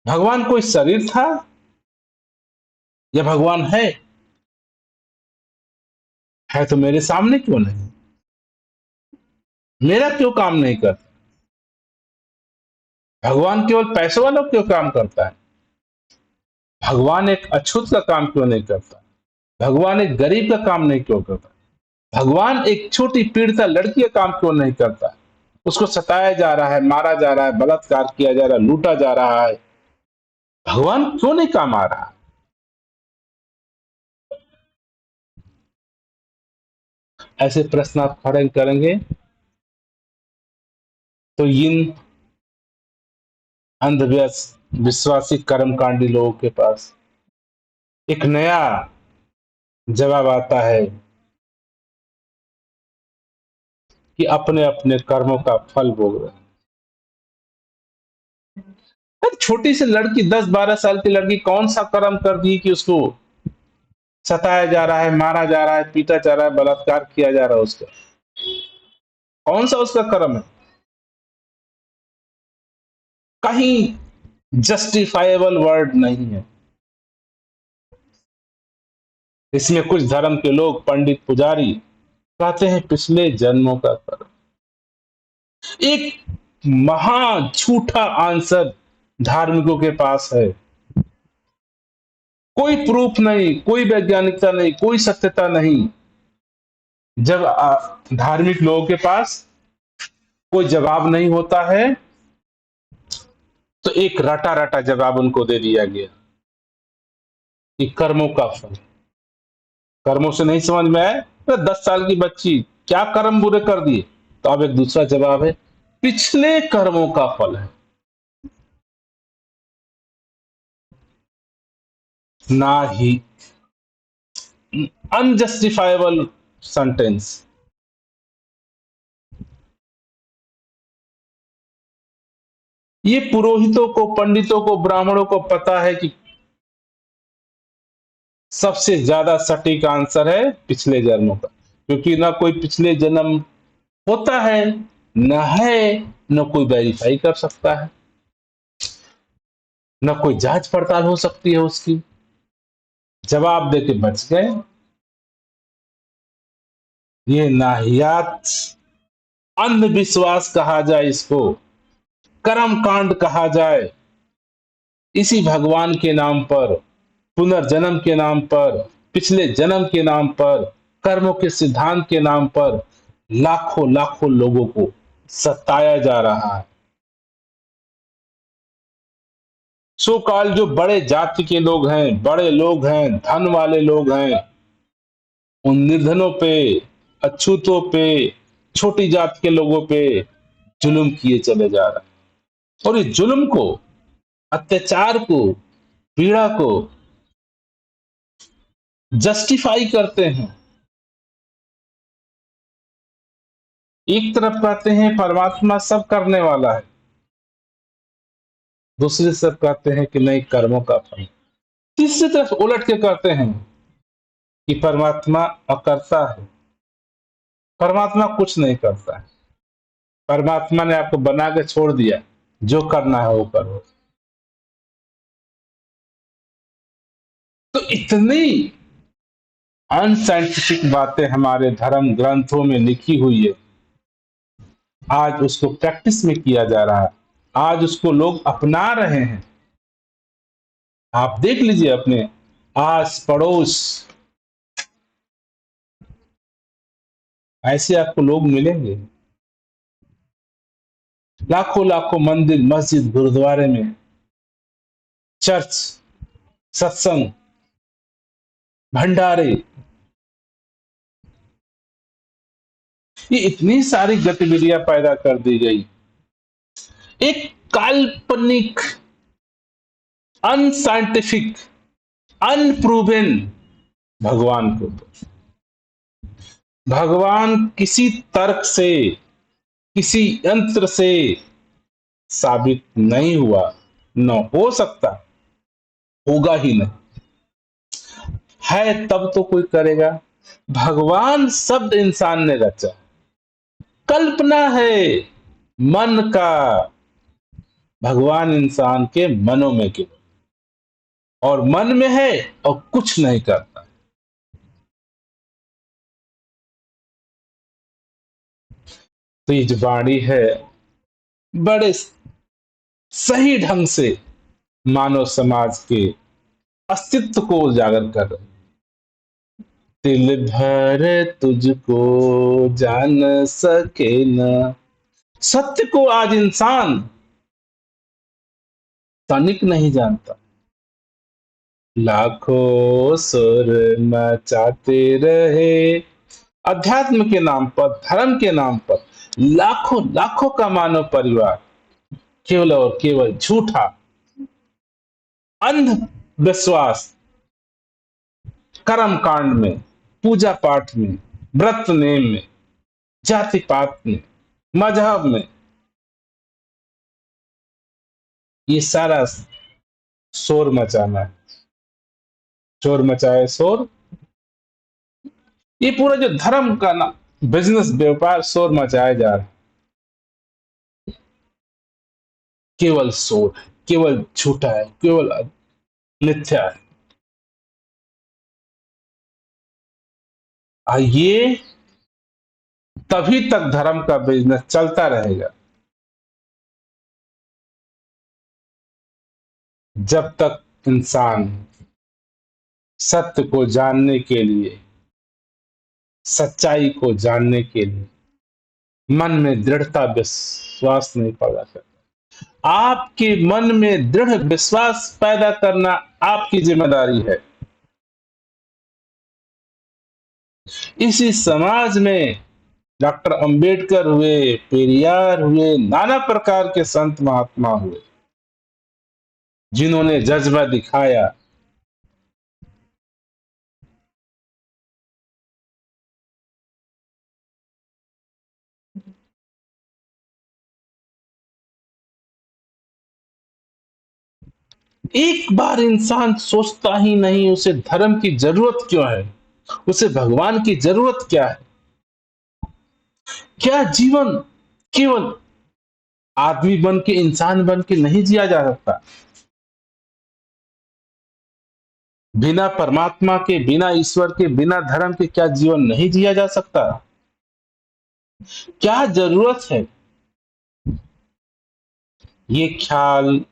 [SPEAKER 1] भगवान कोई शरीर था या भगवान है तो मेरे सामने क्यों नहीं? मेरा क्यों काम नहीं करता? भगवान केवल पैसे वालों क्यों काम करता है? भगवान एक अछूत का काम क्यों नहीं करता? भगवान एक गरीब का काम नहीं क्यों करता? भगवान एक छोटी पीड़िता लड़की का काम क्यों नहीं करता? उसको सताया जा रहा है, मारा जा रहा है, बलात्कार किया जा रहा है, लूटा जा रहा है, भगवान क्यों नहीं काम आ रहा? ऐसे प्रश्न आप खड़े करेंगे तो इन विश्वासी कर्मकांडी लोगों के पास एक नया जवाब आता है कि अपने अपने कर्मों का फल भोग रहे हैं। छोटी सी लड़की, 10-12 साल की लड़की कौन सा कर्म कर दी कि उसको सताया जा रहा है, मारा जा रहा है, पीटा जा रहा है, बलात्कार किया जा रहा है? उसका कौन सा उसका कर्म है? कहीं जस्टिफाइबल वर्ड नहीं है। इसमें कुछ धर्म के लोग, पंडित पुजारी कहते हैं पिछले जन्मों का कर्म। एक महा झूठा आंसर धार्मिकों के पास है। कोई प्रूफ नहीं, कोई वैज्ञानिकता नहीं, कोई सत्यता नहीं। जब धार्मिक लोगों के पास कोई जवाब नहीं होता है तो एक रटा रटा जवाब उनको दे दिया गया कि कर्मों का फल। कर्मों से नहीं समझ में आए तो 10 साल की बच्ची क्या कर्म बुरे कर दिए? तो अब एक दूसरा जवाब है, पिछले कर्मों का फल है। ना ही अनजस्टिफाइबल सेंटेंस। ये पुरोहितों को, पंडितों को, ब्राह्मणों को पता है कि सबसे ज्यादा सटीक आंसर है पिछले जन्मों का, क्योंकि ना कोई पिछले जन्म होता है, न है, न कोई वेरीफाई कर सकता है, न कोई जांच पड़ताल हो सकती है उसकी। जवाब देके बच गए। ये नाहियात अंधविश्वास कहा जाए, इसको कर्म कांड कहा जाए। इसी भगवान के नाम पर, पुनर्जन्म के नाम पर, पिछले जन्म के नाम पर कर्मों के सिद्धांत के नाम पर लाखों लाखों लोगों को सताया जा रहा है। सो कॉल्ड जो बड़े जाति के लोग हैं, बड़े लोग हैं, धन वाले लोग हैं, उन निर्धनों पे, अछूतों पे, छोटी जात के लोगों पे जुल्म किए चले जा रहे हैं। और इस जुल्म को, अत्याचार को, पीड़ा को जस्टिफाई करते हैं। एक तरफ कहते हैं परमात्मा सब करने वाला है, दूसरी तरफ कहते हैं कि नहीं, कर्मों का फल। तीसरी तरफ उलट के कहते हैं कि परमात्मा अकर्ता है, परमात्मा कुछ नहीं करता है, परमात्मा ने आपको बना के छोड़ दिया, जो करना है वो करो। तो इतनी अनसाइंटिफिक बातें हमारे धर्म ग्रंथों में लिखी हुई है, आज उसको प्रैक्टिस में किया जा रहा है, आज उसको लोग अपना रहे हैं। आप देख लीजिए अपने आस पड़ोस, ऐसे आपको लोग मिलेंगे। लाखों लाखों मंदिर, मस्जिद, गुरुद्वारे में, चर्च, सत्संग, भंडारे, ये इतनी सारी गतिविधियां पैदा कर दी गई एक काल्पनिक, अनसाइंटिफिक, अनप्रूवन भगवान को। भगवान किसी तर्क से, किसी यंत्र से साबित नहीं हुआ, न हो सकता, होगा ही नहीं। है तब तो कोई करेगा। भगवान शब्द इंसान ने रचा, कल्पना है मन का, भगवान इंसान के मनों में के, और मन में है और कुछ नहीं करता। तो ये जो वाणी है, बड़े सही ढंग से मानव समाज के अस्तित्व को उजागर कर रहे। दिल भर तुझको जान सके न, सत्य को आज इंसान तनिक नहीं जानता। लाखों सुर मचाते रहे, अध्यात्म के नाम पर, धर्म के नाम पर लाखों लाखों का मानव परिवार केवल और केवल झूठा, अंधविश्वास, कर्म कांड में, पूजा पाठ में, व्रत नेम में, जाति पात में, मजहब में, ये सारा शोर मचाना है। शोर मचाए शोर, ये पूरा जो धर्म का ना बिजनेस, व्यापार, शोर मचाया जा रहा है, केवल शोर है, केवल झूठा है, केवल मिथ्या है। ये तभी तक धर्म का बिजनेस चलता रहेगा जब तक इंसान सत्य को जानने के लिए, सच्चाई को जानने के लिए मन में दृढ़ता विश्वास नहीं पैदा करता। आपके मन में दृढ़ विश्वास पैदा करना आपकी जिम्मेदारी है। इसी समाज में डॉक्टर अंबेडकर हुए, पेरियार हुए, नाना प्रकार के संत महात्मा हुए, जिन्होंने जज्बा दिखाया। एक बार इंसान सोचता ही नहीं उसे धर्म की जरूरत क्यों है, उसे भगवान की जरूरत क्या है। क्या जीवन केवल आदमी बन के, इंसान बन के नहीं जिया जा सकता? बिना परमात्मा के, बिना ईश्वर के, बिना धर्म के क्या जीवन नहीं जिया जा सकता? क्या जरूरत है? ये ख्याल,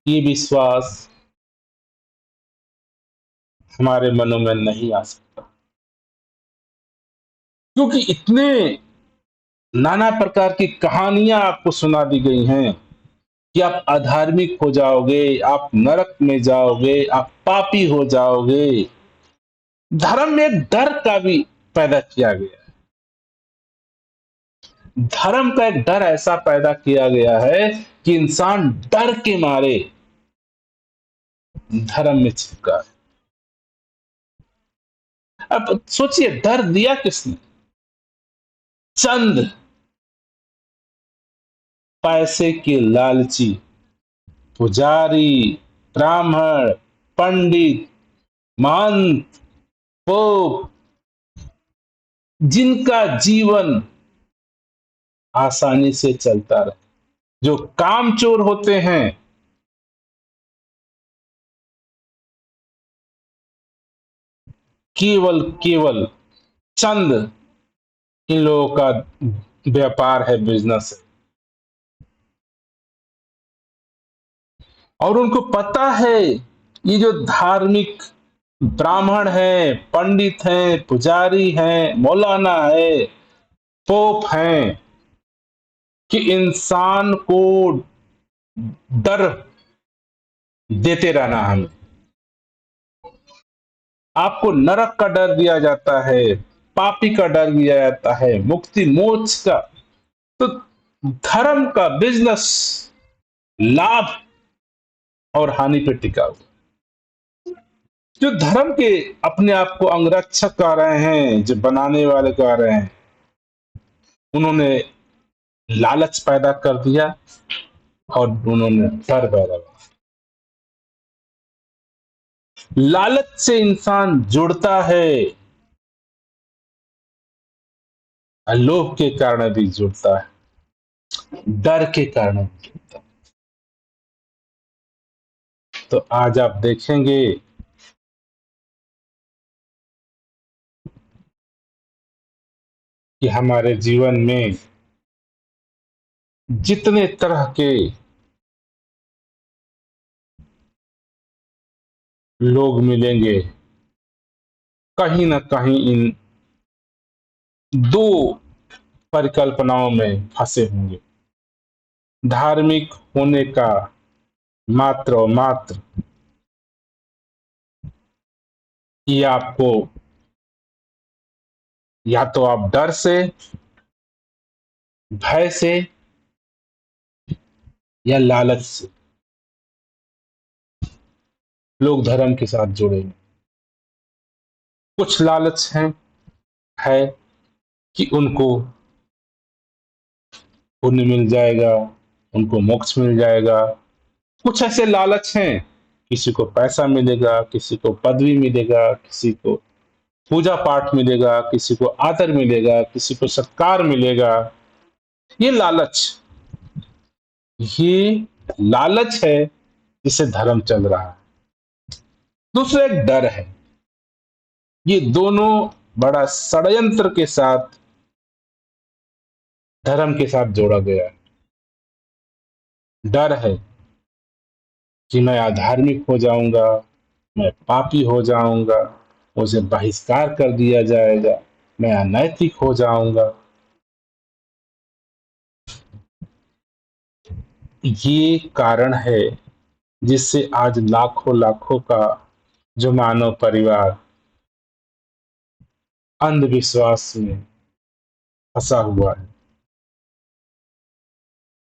[SPEAKER 1] ये विश्वास हमारे मनों में नहीं आ सकता। क्योंकि इतने नाना प्रकार की कहानियां आपको सुना दी गई हैं कि आप अधार्मिक हो जाओगे, आप नरक में जाओगे, आप पापी हो जाओगे। धर्म में एक डर का भी पैदा किया गया है। धर्म का एक डर ऐसा पैदा किया गया है कि इंसान डर के मारे धर्म में चिपका है। अब सोचिए, डर दिया किसने? चंद पैसे के लालची पुजारी, ब्राह्मण, पंडित, महंत, पोप, जिनका जीवन आसानी से चलता रहे, जो कामचोर होते हैं, केवल केवल चंद इन लोगों का व्यापार है, बिजनेस है। और उनको पता है ये जो धार्मिक ब्राह्मण है, पंडित हैं, पुजारी हैं, मौलाना है, पोप हैं, कि इंसान को डर देते रहना। हमें आपको नरक का डर दिया जाता है, पापी का डर दिया जाता है, मुक्ति मोक्ष का। तो धर्म का बिजनेस लाभ और हानि पर टिका हुआ। जो धर्म के अपने आप को अंगरक्षक कह रहे हैं, जो बनाने वाले कह रहे हैं, उन्होंने लालच पैदा कर दिया और उन्होंने डर पैदा कर। लालच से इंसान जुड़ता है, लोभ के कारण भी जुड़ता है, डर के कारण भी जुड़ता है। तो आज आप देखेंगे कि हमारे जीवन में जितने तरह के लोग मिलेंगे, कहीं ना कहीं इन दो परिकल्पनाओं में फंसे होंगे। धार्मिक होने का मात्र और मात्र कि आपको या तो आप डर से, भय से या लालच से लोग धर्म के साथ जुड़ेंगे। कुछ लालच है कि उनको पुण्य मिल जाएगा, उनको मोक्ष मिल जाएगा। कुछ ऐसे लालच हैं, किसी को पैसा मिलेगा, किसी को पदवी मिलेगा, किसी को पूजा पाठ मिलेगा, किसी को आदर मिलेगा, किसी को सत्कार मिलेगा। ये लालच, ये लालच है जिससे धर्म चल रहा है। दूसरा एक डर है। ये दोनों बड़ा षड्यंत्र के साथ धर्म के साथ जोड़ा गया है। डर है कि मैं अधार्मिक हो जाऊंगा, मैं पापी हो जाऊंगा, मुझे बहिष्कार कर दिया जाएगा, मैं अनैतिक हो जाऊंगा। ये कारण है जिससे आज लाखों लाखों का जो मानव परिवार अंधविश्वास में फंसा हुआ है।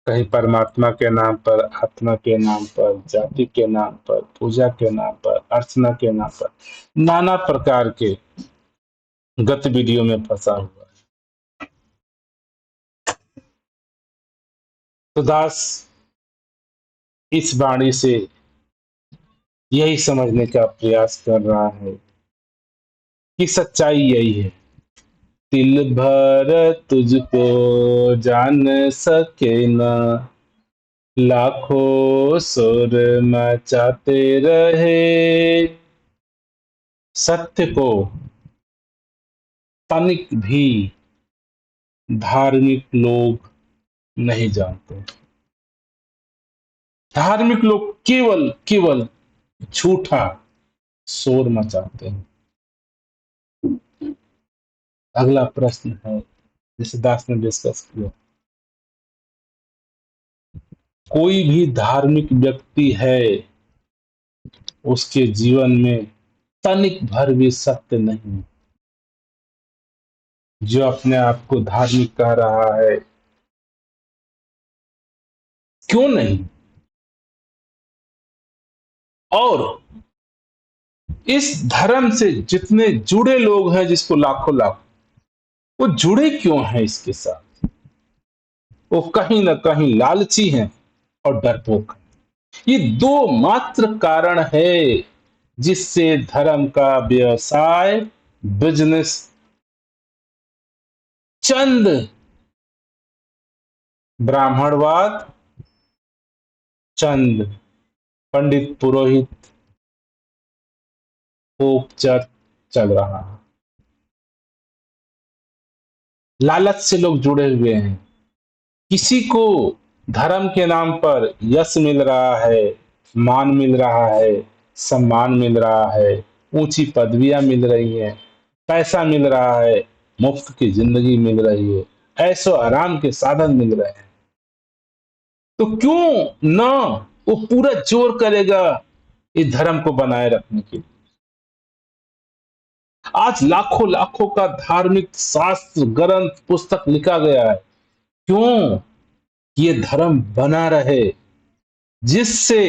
[SPEAKER 1] कहीं परमात्मा के नाम पर, आत्मा के नाम पर, जाति के नाम पर, पूजा के नाम पर, अर्चना के नाम पर नाना प्रकार के गतिविधियों में फंसा हुआ है। तो दास इस वाणी से यही समझने का प्रयास कर रहा है कि सच्चाई यही है। दिल भर तुझको जान सके ना, लाखों सुर मचाते रहे, सत्य को तनिक भी धार्मिक लोग नहीं जानते। धार्मिक लोग केवल केवल झूठा शोर मचाते हैं। अगला प्रश्न है, जिसे दास ने डिस्कस किया, कोई भी धार्मिक व्यक्ति है, उसके जीवन में तनिक भर भी सत्य नहीं। जो अपने आप को धार्मिक कह रहा है, क्यों नहीं? और इस धर्म से जितने जुड़े लोग हैं, जिसको लाखों लाख, वो जुड़े क्यों हैं इसके साथ? वो कहीं ना कहीं लालची हैं और डरपोक हैं। ये दो मात्र कारण है जिससे धर्म का व्यवसाय, बिजनेस, चंद ब्राह्मणवाद, चंद पंडित पुरोहित, पोप, चर्च चल रहा है। लालच से लोग जुड़े हुए हैं। किसी को धर्म के नाम पर यश मिल रहा है, मान मिल रहा है, सम्मान मिल रहा है, ऊंची पदवियां मिल रही हैं, पैसा मिल रहा है, मुफ्त की जिंदगी मिल रही है, ऐशो आराम के साधन मिल रहे हैं, तो क्यों ना वो पूरा जोर करेगा इस धर्म को बनाए रखने के लिए। आज लाखों लाखों का धार्मिक शास्त्र, ग्रंथ, पुस्तक लिखा गया है, क्यों? ये धर्म बना रहे, जिससे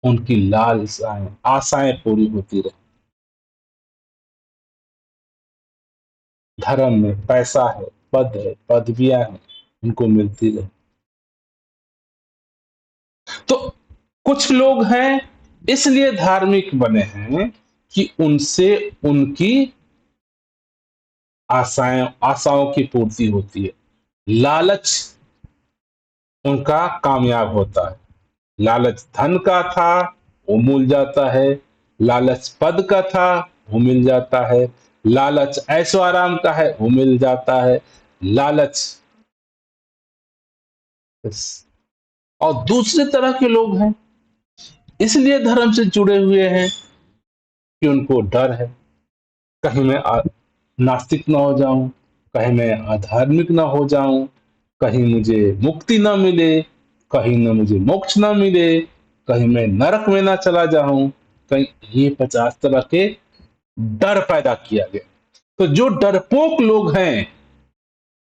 [SPEAKER 1] उनकी लालसाएं, आशाएं पूरी होती रहे। धर्म में पैसा है, पद है, पदवियां हैं, उनको मिलती रहे। तो कुछ लोग हैं इसलिए धार्मिक बने हैं कि उनसे उनकी आशाओं की पूर्ति होती है। लालच उनका कामयाब होता है। लालच धन का था, वो मिल जाता है। लालच पद का था, वो मिल जाता है। लालच ऐशो आराम का है, वो मिल जाता है। लालच। और दूसरे तरह के लोग हैं इसलिए धर्म से जुड़े हुए हैं कि उनको डर है, कहीं मैं नास्तिक ना हो जाऊं, कहीं मैं अधार्मिक ना हो जाऊं, कहीं मुझे मुक्ति ना मिले, कहीं ना मुझे मोक्ष ना मिले, कहीं मैं नरक में ना चला जाऊं, कहीं। ये 50 तरह के डर पैदा किया गया। तो जो डरपोक लोग हैं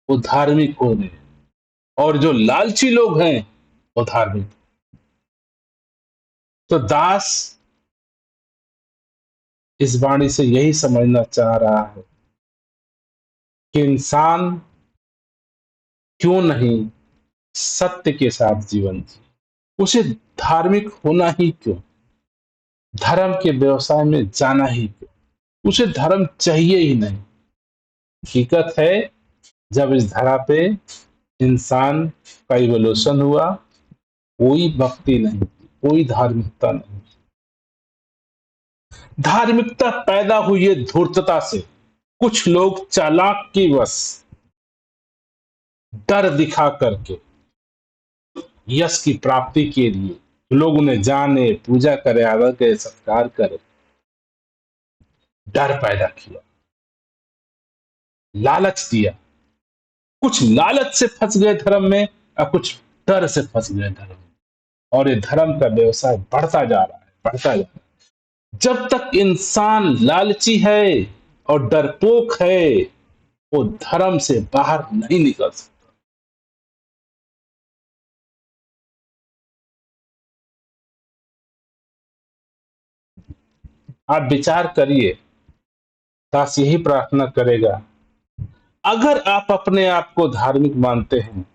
[SPEAKER 1] वो धार्मिक हो गए, और जो लालची लोग हैं वो धार्मिक। तो दास इस वाणी से यही समझना चाह रहा है कि इंसान क्यों नहीं सत्य के साथ जीवन जिए। उसे धार्मिक होना ही क्यों? धर्म के व्यवसाय में जाना ही क्यों? उसे धर्म चाहिए ही नहीं। हकीकत है, जब इस धरा पे इंसान का इवोल्यूशन हुआ, कोई भक्ति नहीं, कोई धार्मिकता नहीं। धार्मिकता पैदा हुई है धूर्तता से। कुछ लोग चालाक की वश डर दिखा करके यश की प्राप्ति के लिए लोग उन्हें जाने, पूजा करे, आदर करे, सत्कार करे, डर पैदा किया, लालच दिया। कुछ लालच से फंस गए धर्म में और कुछ डर से फंस गए धर्म में, और ये धर्म का व्यवसाय बढ़ता जा रहा है, बढ़ता जा रहा है। जब तक इंसान लालची है और डरपोक है, वो धर्म से बाहर नहीं निकल सकता। आप विचार करिए। दास यही प्रार्थना करेगा, अगर आप अपने आप को धार्मिक मानते हैं,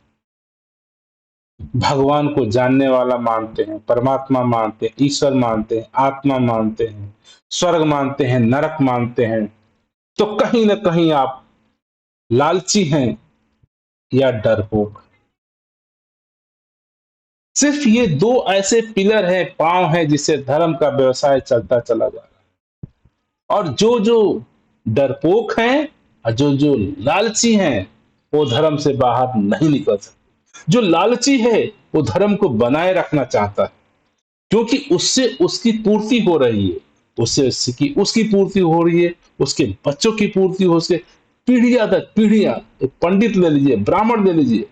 [SPEAKER 1] भगवान को जानने वाला मानते हैं, परमात्मा मानते हैं, ईश्वर मानते हैं, आत्मा मानते हैं, स्वर्ग मानते हैं, नरक मानते हैं, तो कहीं ना कहीं आप लालची हैं या डरपोक। सिर्फ ये दो ऐसे पिलर हैं, पांव हैं, जिससे धर्म का व्यवसाय चलता चला जा रहा है। और जो जो डरपोक हैं और जो जो लालची हैं, वो धर्म से बाहर नहीं निकल सकते। जो लालची है वो धर्म को बनाए रखना चाहता है, क्योंकि उससे उसकी पूर्ति हो रही है, उससे उसकी पूर्ति हो रही है, उसके बच्चों की पूर्ति हो, उसके पीढ़ियां तक पीढ़ियां। एक पंडित ले लीजिए, ब्राह्मण ले लीजिए,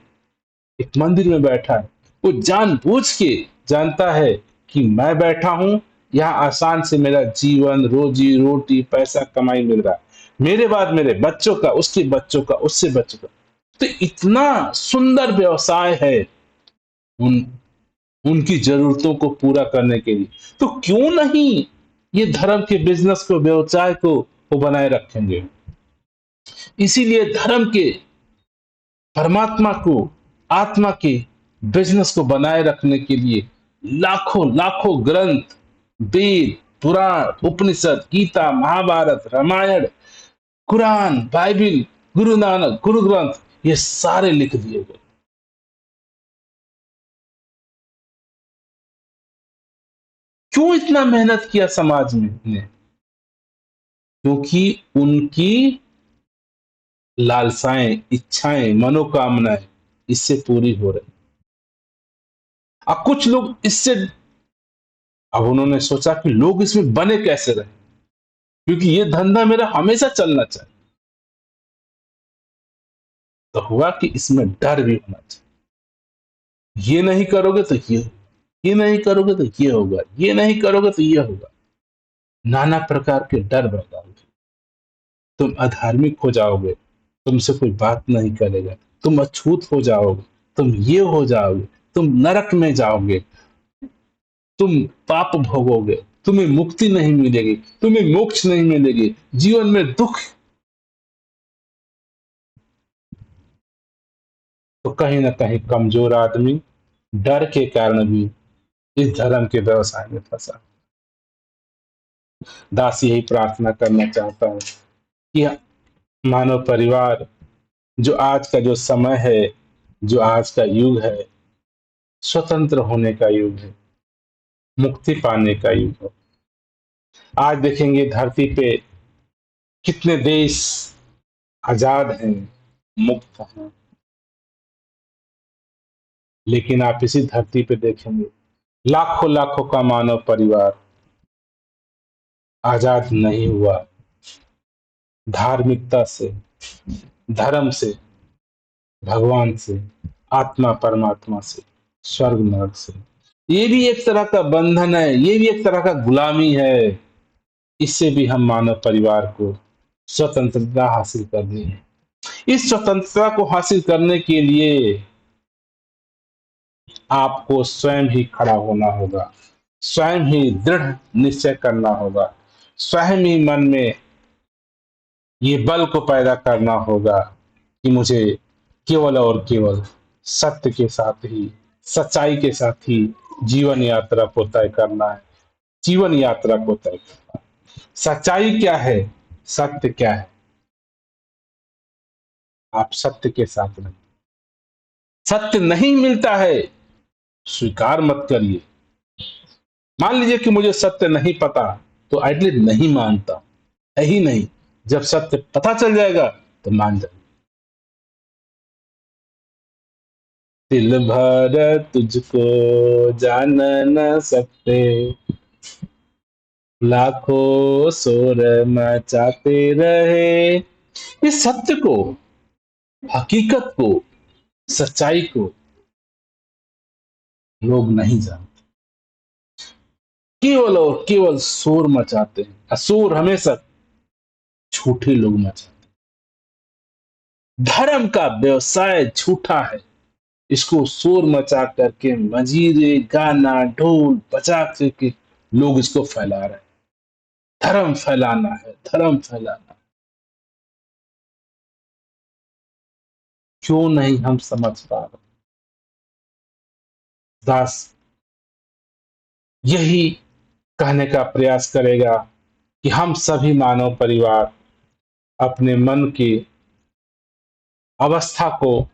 [SPEAKER 1] एक मंदिर में बैठा है, वो जानबूझ के जानता है कि मैं बैठा हूं, यहाँ आसान से मेरा जीवन, रोजी रोटी, पैसा कमाई मिल रहा है, मेरे बाद मेरे बच्चों का, उसके बच्चों का, उससे बच्चों का। तो इतना सुंदर व्यवसाय है उन उनकी जरूरतों को पूरा करने के लिए। तो क्यों नहीं ये धर्म के बिजनेस को, व्यवसाय को वो बनाए रखेंगे। इसीलिए धर्म के, परमात्मा को, आत्मा के बिजनेस को बनाए रखने के लिए लाखों लाखों ग्रंथ, वेद, पुराण, उपनिषद, गीता, महाभारत, रामायण, कुरान, बाइबिल, गुरु नानक, गुरु ग्रंथ, ये सारे लिख दिए गए। क्यों इतना मेहनत किया समाज में ने? क्योंकि उनकी लालसाएं, इच्छाएं, मनोकामनाएं इससे पूरी हो रही। अब कुछ लोग इससे, अब उन्होंने सोचा कि लोग इसमें बने कैसे रहे, क्योंकि ये धंधा मेरा हमेशा चलना चाहिए। तो हुआ कि इसमें डर भी होना चाहिए। ये नहीं करोगे तो ये नहीं करोगे तो ये होगा, ये नहीं करोगे तो ये होगा। नाना प्रकार के डर बढ़ाओगे, तुम अधार्मिक हो जाओगे, तुमसे कोई बात नहीं करेगा, तुम अछूत हो जाओगे, तुम ये हो जाओगे, तुम नरक में जाओगे, तुम पाप भोगोगे, तुम्हें मुक्ति नहीं मिलेगी, तुम्हें मोक्ष नहीं मिलेगी, जीवन में दुख। तो कहीं ना कहीं कमजोर आदमी डर के कारण भी इस धर्म के व्यवसाय में फंसा। दास यही प्रार्थना करना चाहता हूं कि मानव परिवार, जो आज का जो समय है, जो आज का युग है, स्वतंत्र होने का युग है, मुक्ति पाने का युग है। आज देखेंगे धरती पे कितने देश आजाद हैं, मुक्त हैं, लेकिन आप इसी धरती पे देखेंगे लाखों लाखों का मानव परिवार आजाद नहीं हुआ, धार्मिकता से, धर्म से, भगवान से, आत्मा परमात्मा से, स्वर्ग नरक से। ये भी एक तरह का बंधन है, ये भी एक तरह का गुलामी है। इससे भी हम मानव परिवार को स्वतंत्रता हासिल करनी है। इस स्वतंत्रता को हासिल करने के लिए आपको स्वयं ही खड़ा होना होगा, स्वयं ही दृढ़ निश्चय करना होगा, स्वयं ही मन में ये बल को पैदा करना होगा कि मुझे केवल और केवल सत्य के साथ ही, सच्चाई के साथ ही जीवन यात्रा को तय करना है। जीवन यात्रा को तय करना है। सच्चाई क्या है, सत्य क्या है, आप सत्य के साथ रहें। सत्य नहीं मिलता है, स्वीकार मत करिए। मान लीजिए कि मुझे सत्य नहीं पता, तो एटलीस्ट नहीं मानता है ही नहीं। जब सत्य पता चल जाएगा तो मान जाएगा। दिल भर तुझको जान न सकते, लाखों शोर मचाते रहे। इस सत्य को, हकीकत को, सच्चाई को लोग नहीं जानते, केवल और केवल शोर मचाते हैं। शोर हमेशा झूठे लोग मचाते हैं। धर्म का व्यवसाय झूठा है, इसको शोर मचा करके, मजीरे, गाना, ढोल बजा करके लोग इसको फैला रहे हैं। धर्म फैलाना है, धर्म फैलाना। क्यों नहीं हम समझ पा रहे? दास यही कहने का प्रयास करेगा कि हम सभी मानव परिवार अपने मन की अवस्था को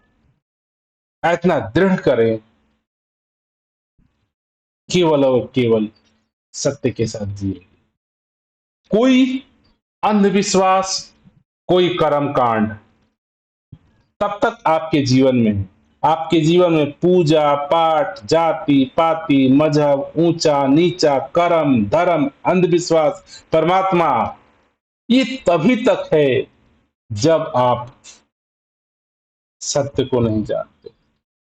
[SPEAKER 1] इतना दृढ़ करें, केवल और केवल सत्य के साथ जिए। कोई अंधविश्वास, कोई कर्म कांड तब तक आपके जीवन में है। आपके जीवन में पूजा पाठ, जाति पाति, मजहब, ऊंचा नीचा, कर्म धर्म, अंधविश्वास, परमात्मा, ये तभी तक है जब आप सत्य को नहीं जानते,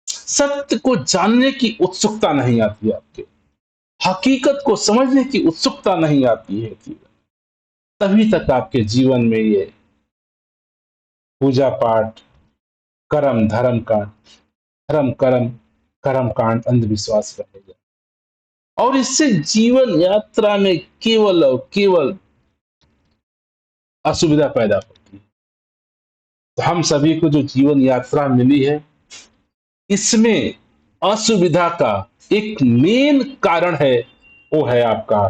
[SPEAKER 1] सत्य को जानने की उत्सुकता नहीं आती आपके, हकीकत को समझने की उत्सुकता नहीं आती है जीवन, तभी तक आपके जीवन में ये पूजा पाठ, कर्म धर्म कांड, धर्म कर्म कर्म कांड, अंधविश्वास रहेगा। और इससे जीवन यात्रा में केवल और केवल असुविधा पैदा होती है। तो हम सभी को जो जीवन यात्रा मिली है, इसमें असुविधा का एक मेन कारण है, वो है आपका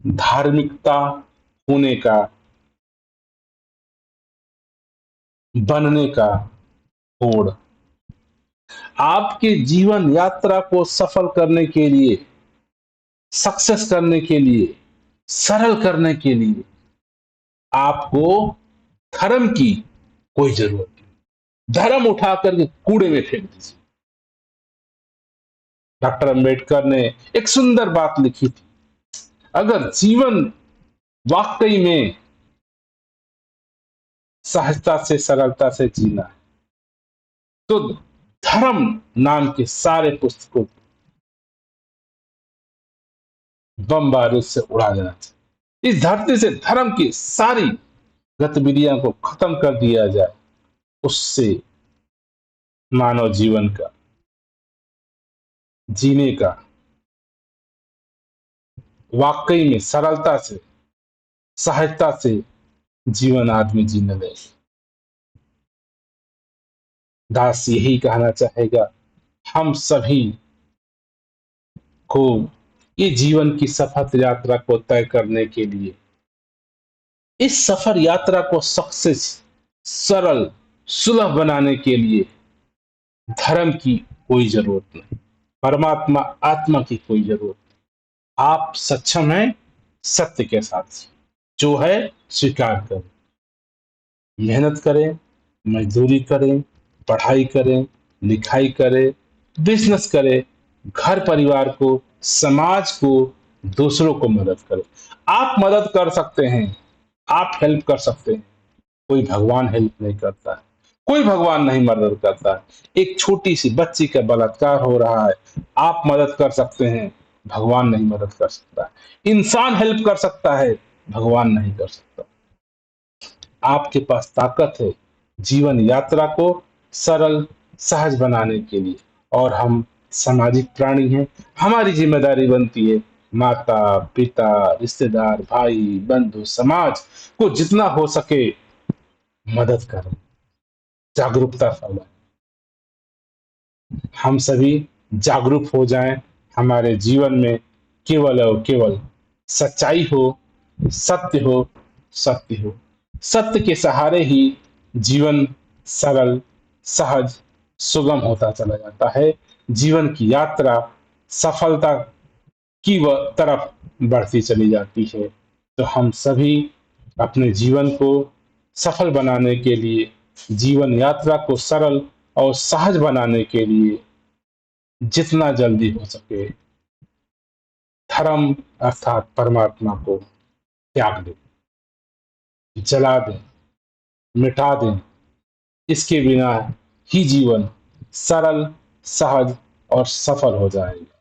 [SPEAKER 1] धार्मिकता होने का, बनने का होड़। आपके जीवन यात्रा को सफल करने के लिए, सक्सेस करने के लिए, सरल करने के लिए आपको धर्म की कोई जरूरत नहीं। धर्म उठा करके कूड़े में फेंक दीजिए। डॉक्टर अंबेडकर ने एक सुंदर बात लिखी थी, अगर जीवन वाकई में सहजता से सरलता से जीना है, तो धर्म नाम के सारे पुस्तकों को बम बारूद से उड़ा देना चाहिए। इस धरती से धर्म की सारी गतिविधियों को खत्म कर दिया जाए, उससे मानव जीवन का, जीने का, वाकई में सरलता से सहजता से जीवन आदमी जीने लगे। दास यही कहना चाहेगा हम सभी को, ये जीवन की सफल यात्रा को तय करने के लिए, इस सफर यात्रा को सक्सेस, सरल, सुलभ बनाने के लिए धर्म की कोई जरूरत नहीं, परमात्मा आत्मा की कोई जरूरत नहीं। आप सक्षम हैं सत्य के साथ, जो है स्वीकार करें, मेहनत करें, मजदूरी करें, पढ़ाई करें, लिखाई करें, बिजनेस करें, घर परिवार को, समाज को, दूसरों को मदद करें। आप मदद कर सकते हैं, आप हेल्प कर सकते हैं, कोई भगवान हेल्प नहीं करता है, कोई भगवान नहीं मदद करता है। एक छोटी सी बच्ची का बलात्कार हो रहा है, आप मदद कर सकते हैं, भगवान नहीं मदद कर सकता है। इंसान हेल्प कर सकता है, भगवान नहीं कर सकता। आपके पास ताकत है जीवन यात्रा को सरल, सहज बनाने के लिए। और हम सामाजिक प्राणी हैं, हमारी जिम्मेदारी बनती है माता पिता, रिश्तेदार, भाई बंधु, समाज को जितना हो सके मदद करें, जागरूकता फैलाएं। हम सभी जागरूक हो जाएं, हमारे जीवन में केवल और केवल सच्चाई हो, सत्य हो, सत्य हो। सत्य के सहारे ही जीवन सरल, सहज, सुगम होता चला जाता है। जीवन की यात्रा सफलता की तरफ बढ़ती चली जाती है। तो हम सभी अपने जीवन को सफल बनाने के लिए, जीवन यात्रा को सरल और सहज बनाने के लिए जितना जल्दी हो सके धर्म अर्थात परमात्मा को त्याग दें, जला दें, मिटा दें। इसके बिना ही जीवन सरल, सहज और सफल हो जाएगा।